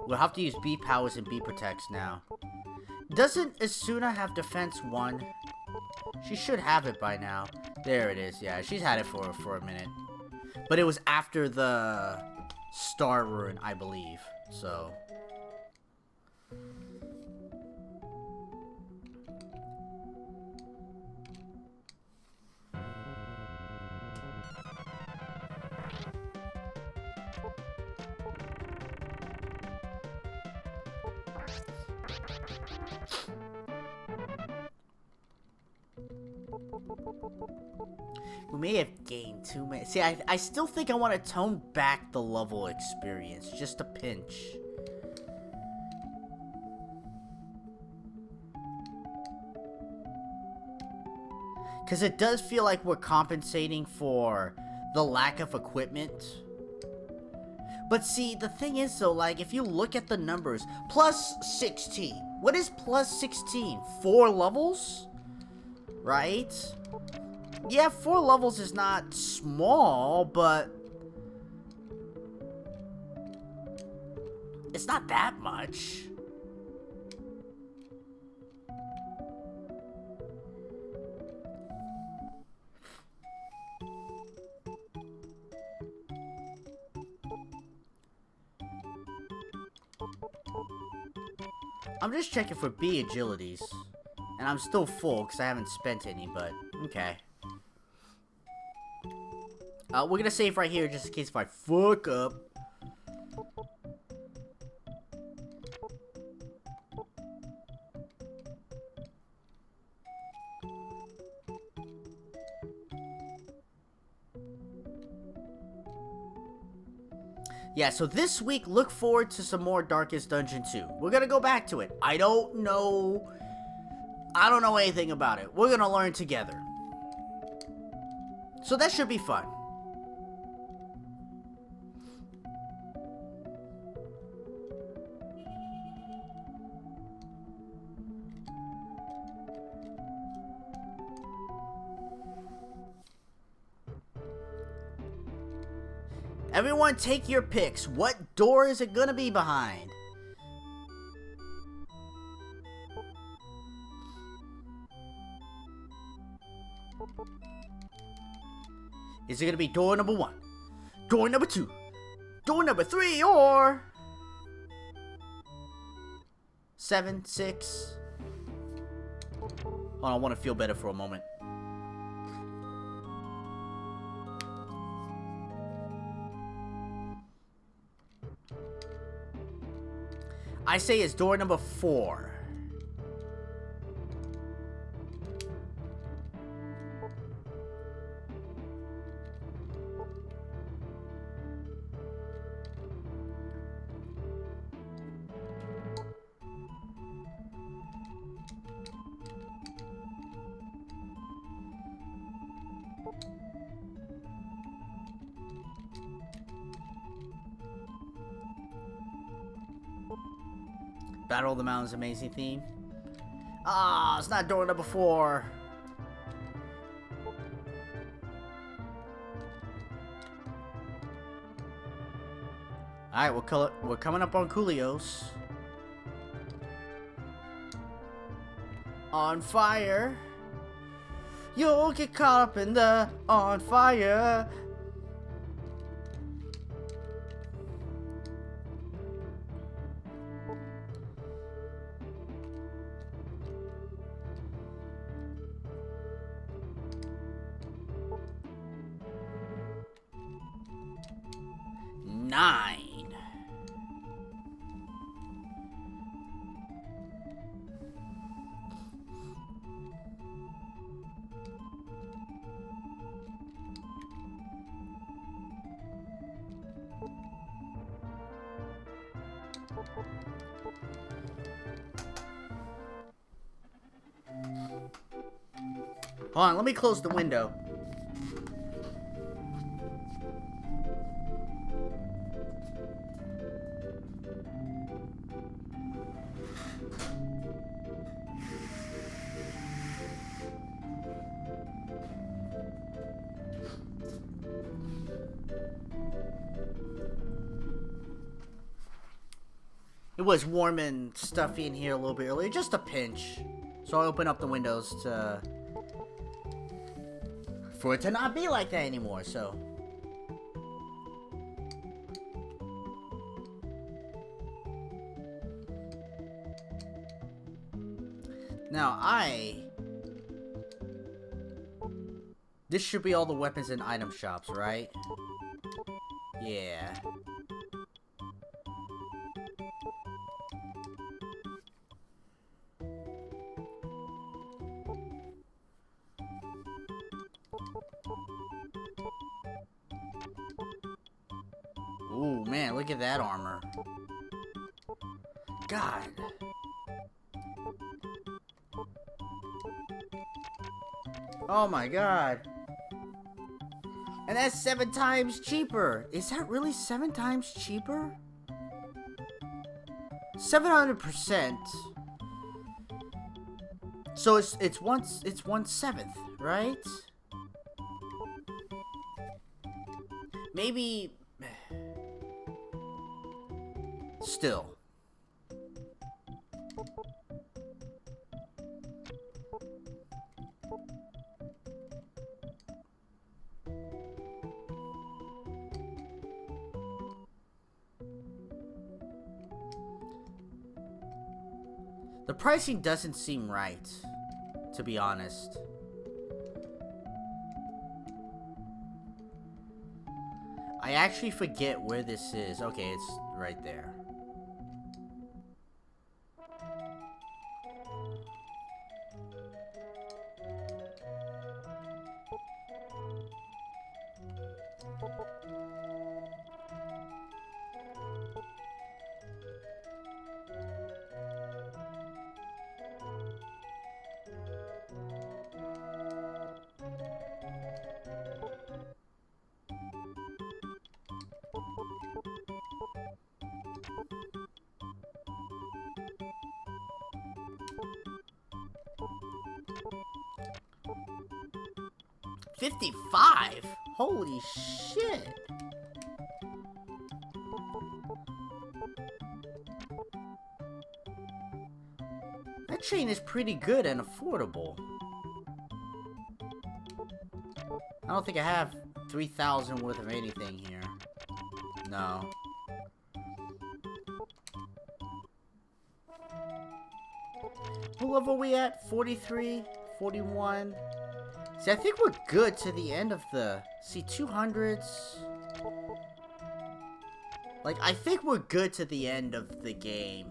We'll have to use B powers and B protects now. Doesn't Asuna have defense 1? She should have it by now. There it is. Yeah, she's had it for a minute. But it was after the Star Ruin, I believe. So. We may have gained too many. See, I still think I want to tone back the level experience. Just a pinch. Because it does feel like we're compensating for the lack of equipment. But see, the thing is though, like, if you look at the numbers, plus 16. What is plus 16? 4 levels? Right? Yeah, 4 levels is not small, but it's not that much. I'm just checking for B agilities. And I'm still full because I haven't spent any, but okay. We're gonna save right here just in case if I fuck up. Yeah, so this week, look forward to some more Darkest Dungeon 2. We're gonna go back to it. I don't know anything about it. We're gonna learn together. So that should be fun. Everyone take your picks. What door is it gonna be behind? Is it gonna be door number 1? Door number 2? Door number 3 or 7, 6? Hold on, I want to feel better for a moment. I say it's door number 4. Battle of the Mountains amazing theme. Ah, it's not door number 4. Alright, we're coming up on Coolios. On fire. You'll get caught up in the on fire. Hold on, let me close the window. It was warm and stuffy in here a little bit earlier, just a pinch. So I opened up the windows for it to not be like that anymore, so. Now this should be all the weapons and item shops, right? Yeah. Ooh, man, look at that armor. God. Oh my god. And that's 7 times cheaper. Is that really 7 times cheaper? 700%. So it's 1/7, right? Maybe. Still. The pricing doesn't seem right, to be honest. I actually forget where this is. Okay, it's right there. $55? Holy shit. That chain is pretty good and affordable. I don't think I have 3,000 worth of anything here. No. What level are we at? 43? 41? See, I think we're good to the end of the... See, 200s... Like, I think we're good to the end of the game.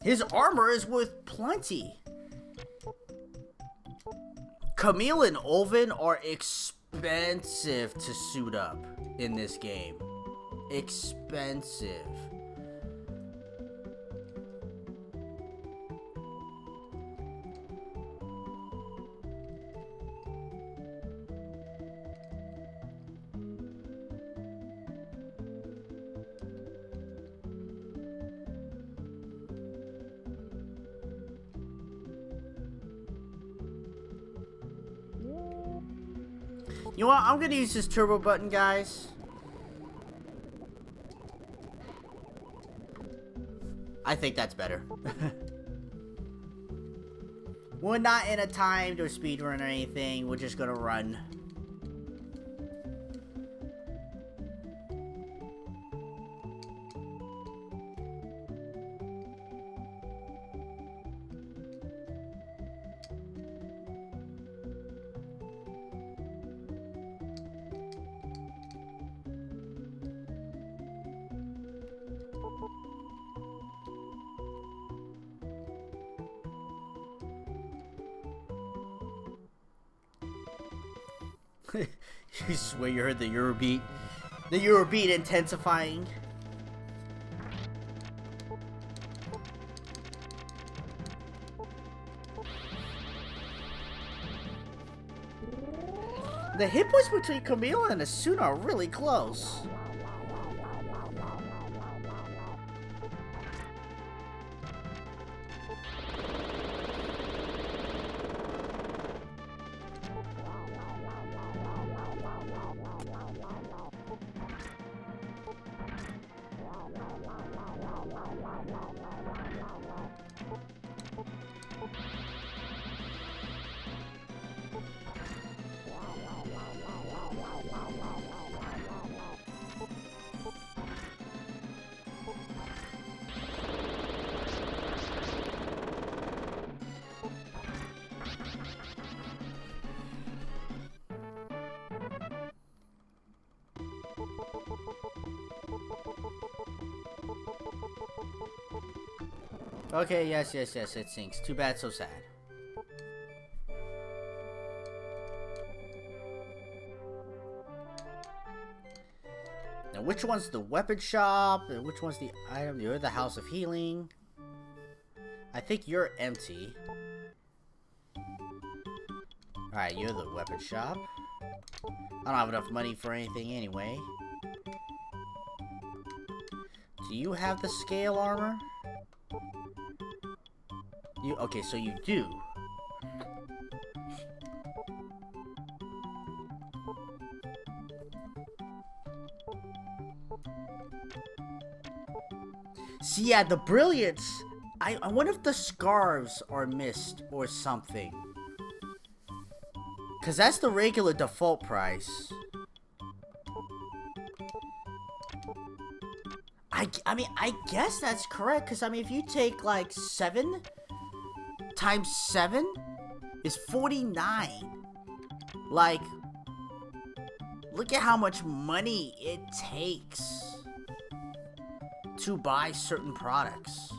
His armor is worth plenty. Camille and Olvin are expensive to suit up in this game. Expensive. You know what? I'm gonna use this turbo button, guys. I think that's better. We're not in a timed or speedrun or anything. We're just gonna run. You swear you heard the Eurobeat? The Eurobeat intensifying. The hit points between Camille and Asuna are really close. Okay, yes, it sinks. Too bad, so sad. Now, which one's the weapon shop? And which one's the item? You're the House of Healing. I think you're empty. Alright, you're the weapon shop. I don't have enough money for anything anyway. Do you have the scale armor? Okay, so you do. See, yeah, the brilliance. I wonder if the scarves are missed or something. Because that's the regular default price. I mean, I guess that's correct. Because, I mean, if you take, like, 7 times 7 is 49. Like, look at how much money it takes to buy certain products.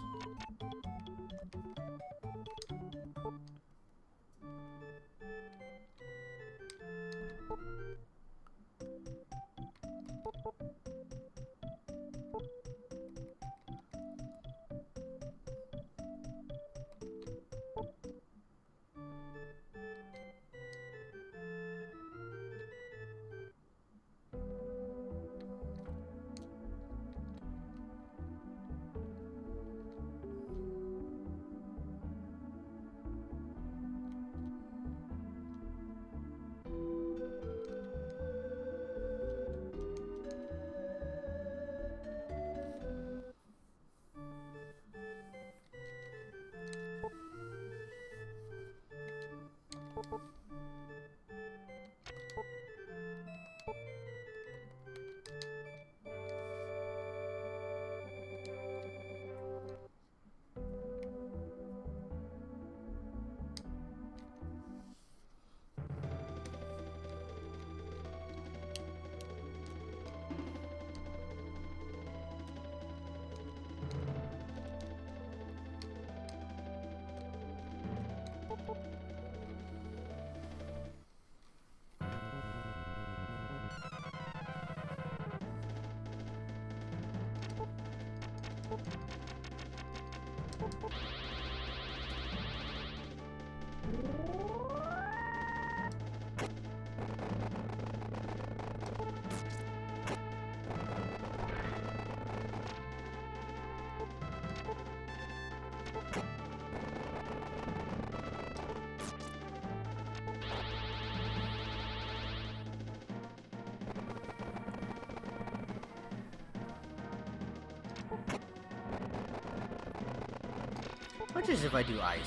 What is if I do ice?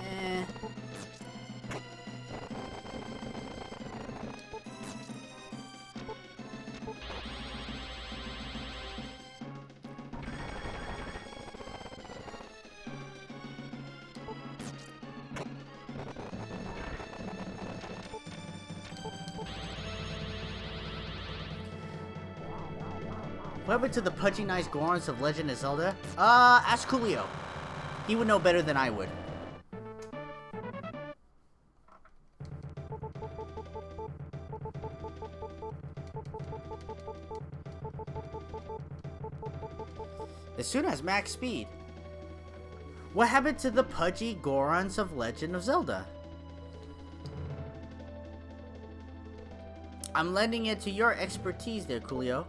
Eh. What happened to the pudgy nice Gorons of Legend of Zelda? Ask Coolio. He would know better than I would. As soon as max speed. What happened to the pudgy Gorons of Legend of Zelda? I'm lending it to your expertise there, Coolio.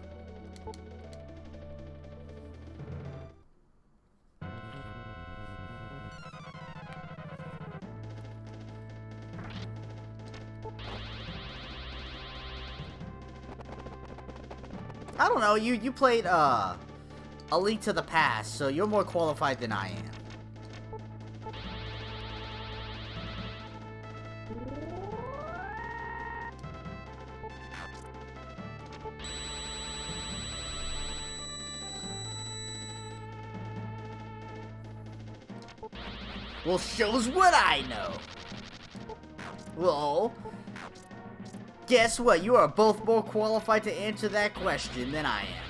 I don't know, you played A Link to the Past, so you're more qualified than I am. Well, shows what I know. Well, guess what? You are both more qualified to answer that question than I am.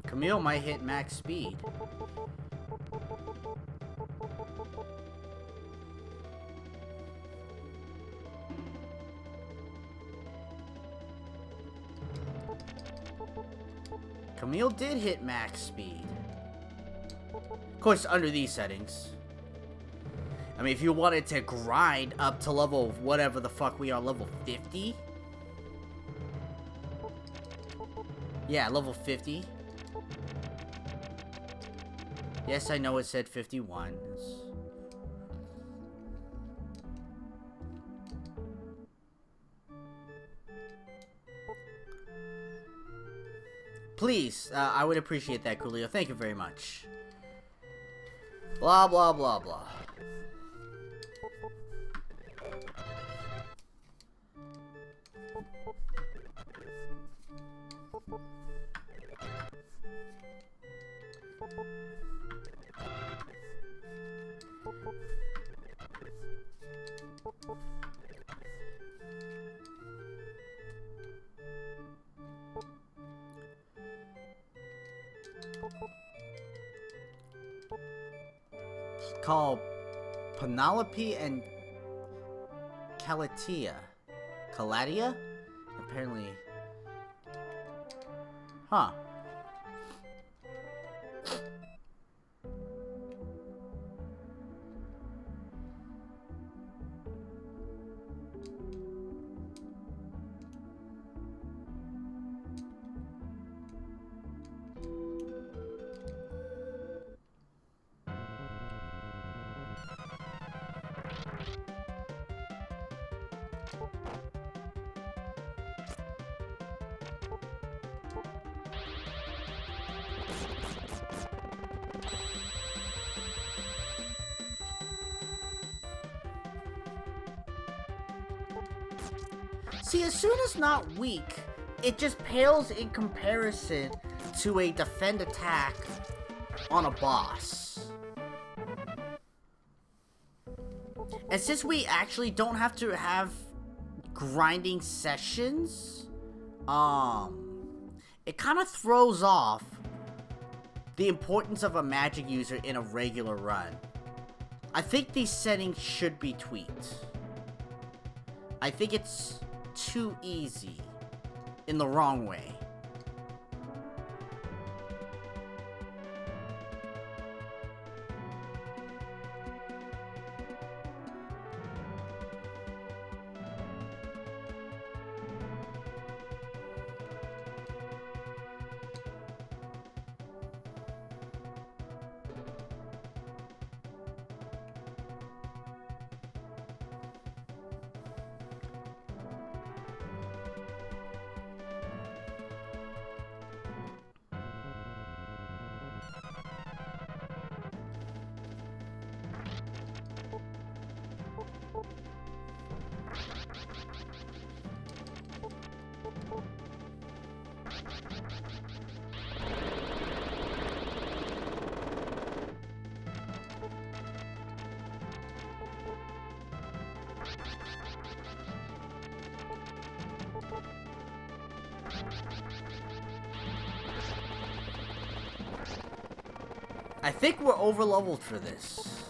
Camille might hit max speed. Camille did hit max speed. Of course, under these settings. I mean, if you wanted to grind up to level whatever the fuck we are, level 50? Yeah, level 50. Yes, I know it said 51. Please, I would appreciate that, Coolio. Thank you very much. Blah, blah, blah, blah. Called Penelope and Calatia. Calatia? Apparently. Huh. See, as soon as not weak, it just pales in comparison to a defend attack on a boss. And since we actually don't have to have grinding sessions, it kind of throws off the importance of a magic user in a regular run. I think these settings should be tweaked. I think it's too easy in the wrong way. I think we're over leveled for this.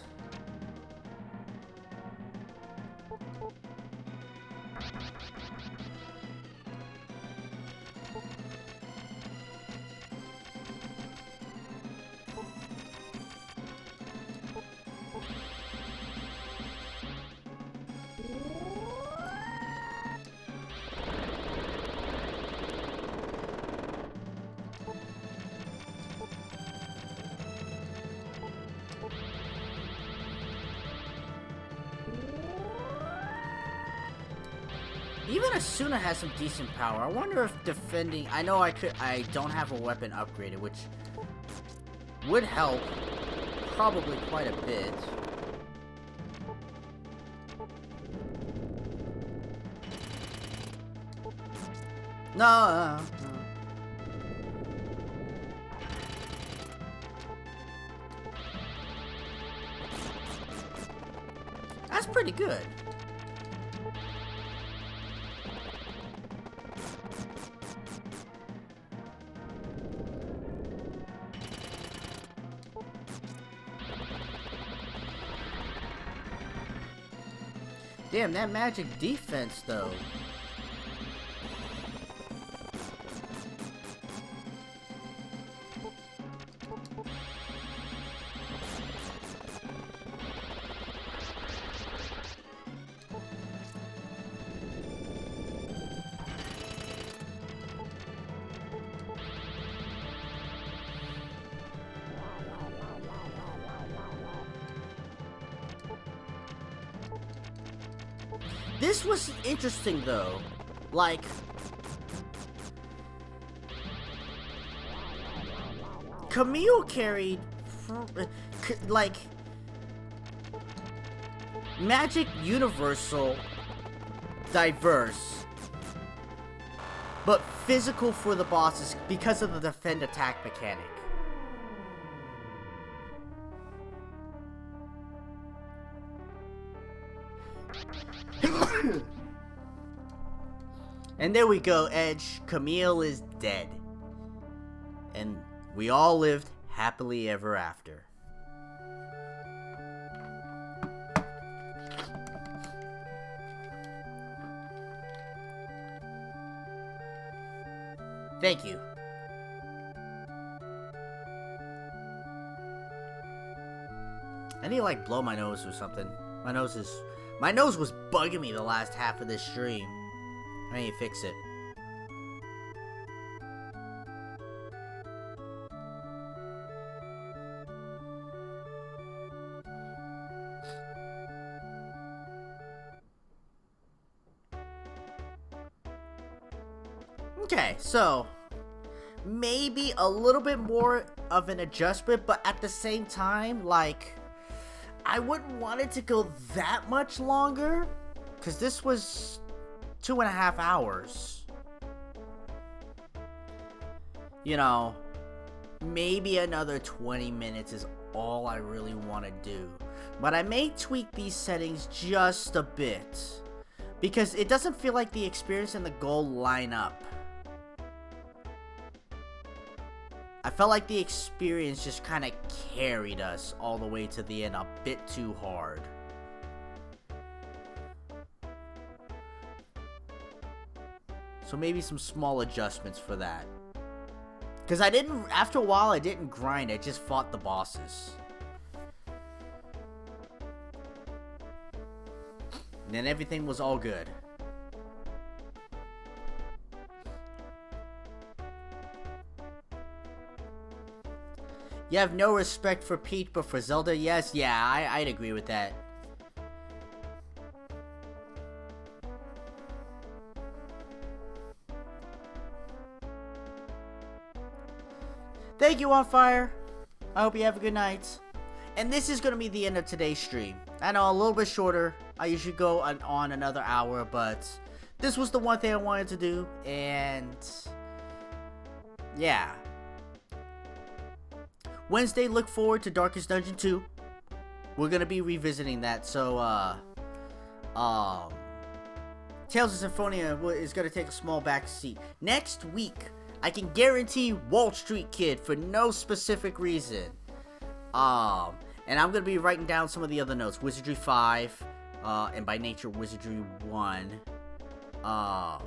Even Asuna has some decent power. I wonder if defending... I know I don't have a weapon upgraded, which would help probably quite a bit. No. That's pretty good. Damn, that magic defense, though. This was interesting, though. Like, Camille carried, like, magic universal, diverse, but physical for the bosses because of the defend attack mechanic. And there we go, Edge. Camille is dead. And we all lived happily ever after. Thank you. I need to like blow my nose or something. My nose was bugging me the last half of this stream. I need to fix it. Okay, so maybe a little bit more of an adjustment, but at the same time, like, I wouldn't want it to go that much longer, because this was 2.5 hours. You know, maybe another 20 minutes is all I really want to do. But I may tweak these settings just a bit, because it doesn't feel like the experience and the goal line up. I felt like the experience just kind of carried us all the way to the end a bit too hard. So maybe some small adjustments for that. Because after a while I didn't grind, I just fought the bosses. And then everything was all good. You have no respect for Peach, but for Zelda, yes. Yeah, I'd agree with that. Thank you, On Fire. I hope you have a good night. And this is going to be the end of today's stream. I know, a little bit shorter. I usually go on another hour, but this was the one thing I wanted to do. And yeah. Wednesday, look forward to Darkest Dungeon 2. We're going to be revisiting that. So, Tales of Symphonia is going to take a small back seat. Next week, I can guarantee Wall Street Kid for no specific reason. And I'm going to be writing down some of the other notes. Wizardry 5, and by nature, Wizardry 1. I'll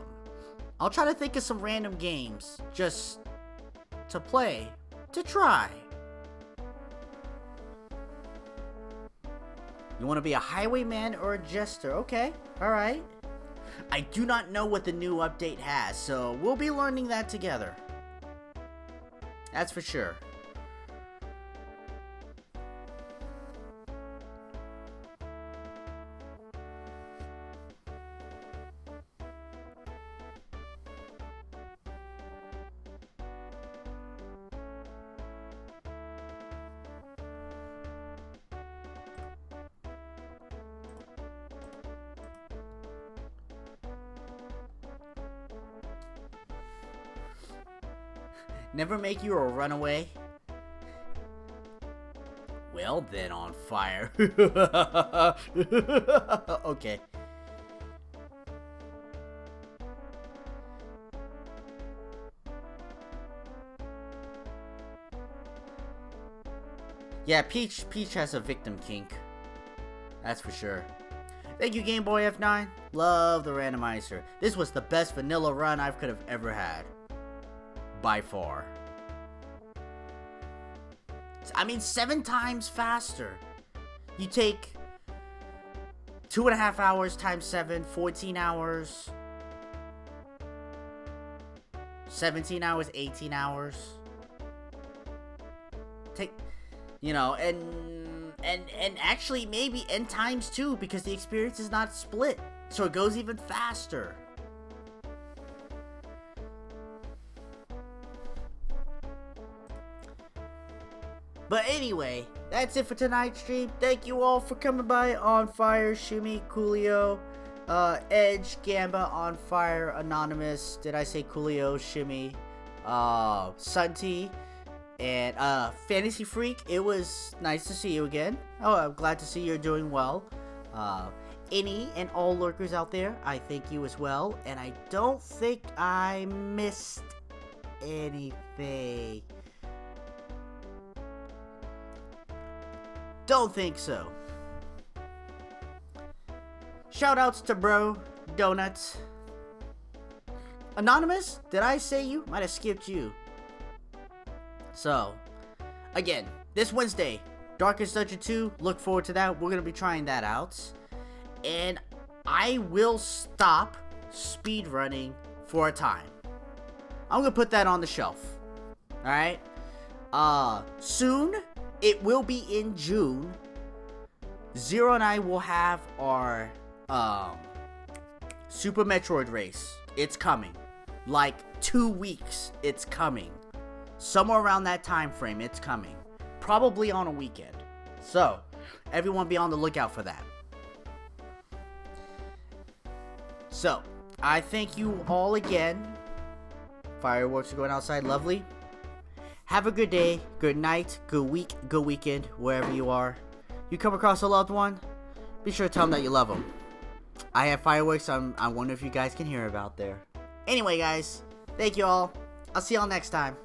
try to think of some random games just to play, to try. You want to be a highwayman or a jester? Okay, alright. I do not know what the new update has, so we'll be learning that together. That's for sure. Never make you a runaway? Well then, on fire. Okay. Yeah, Peach has a victim kink. That's for sure. Thank you, Game Boy F9. Love the randomizer. This was the best vanilla run I could have ever had. By far. I mean, 7 times faster. You take 2.5 hours times 7, 14 hours. 17 hours, 18 hours. Take, you know, and actually maybe n times 2 because the experience is not split. So it goes even faster. But anyway, that's it for tonight's stream. Thank you all for coming by. On Fire, Shimmy, Coolio, Edge, Gamba, On Fire, Anonymous. Did I say Coolio, Shimmy, Sunty, and Fantasy Freak. It was nice to see you again. Oh, I'm glad to see you're doing well. Any and all lurkers out there, I thank you as well. And I don't think I missed anything. Don't think so. Shoutouts to Bro, Donuts. Anonymous, did I say you? Might have skipped you. So, again, this Wednesday, Darkest Dungeon 2, look forward to that. We're going to be trying that out. And I will stop speedrunning for a time. I'm going to put that on the shelf. Alright? Soon, it will be in June. Zero and I will have our Super Metroid race. It's coming. Like 2 weeks, it's coming. Somewhere around that time frame, it's coming. Probably on a weekend. So, everyone be on the lookout for that. So, I thank you all again. Fireworks are going outside, lovely. Have a good day, good night, good week, good weekend, wherever you are. You come across a loved one, be sure to tell them that you love them. I have fireworks I wonder if you guys can hear about there. Anyway, guys, thank you all. I'll see y'all next time.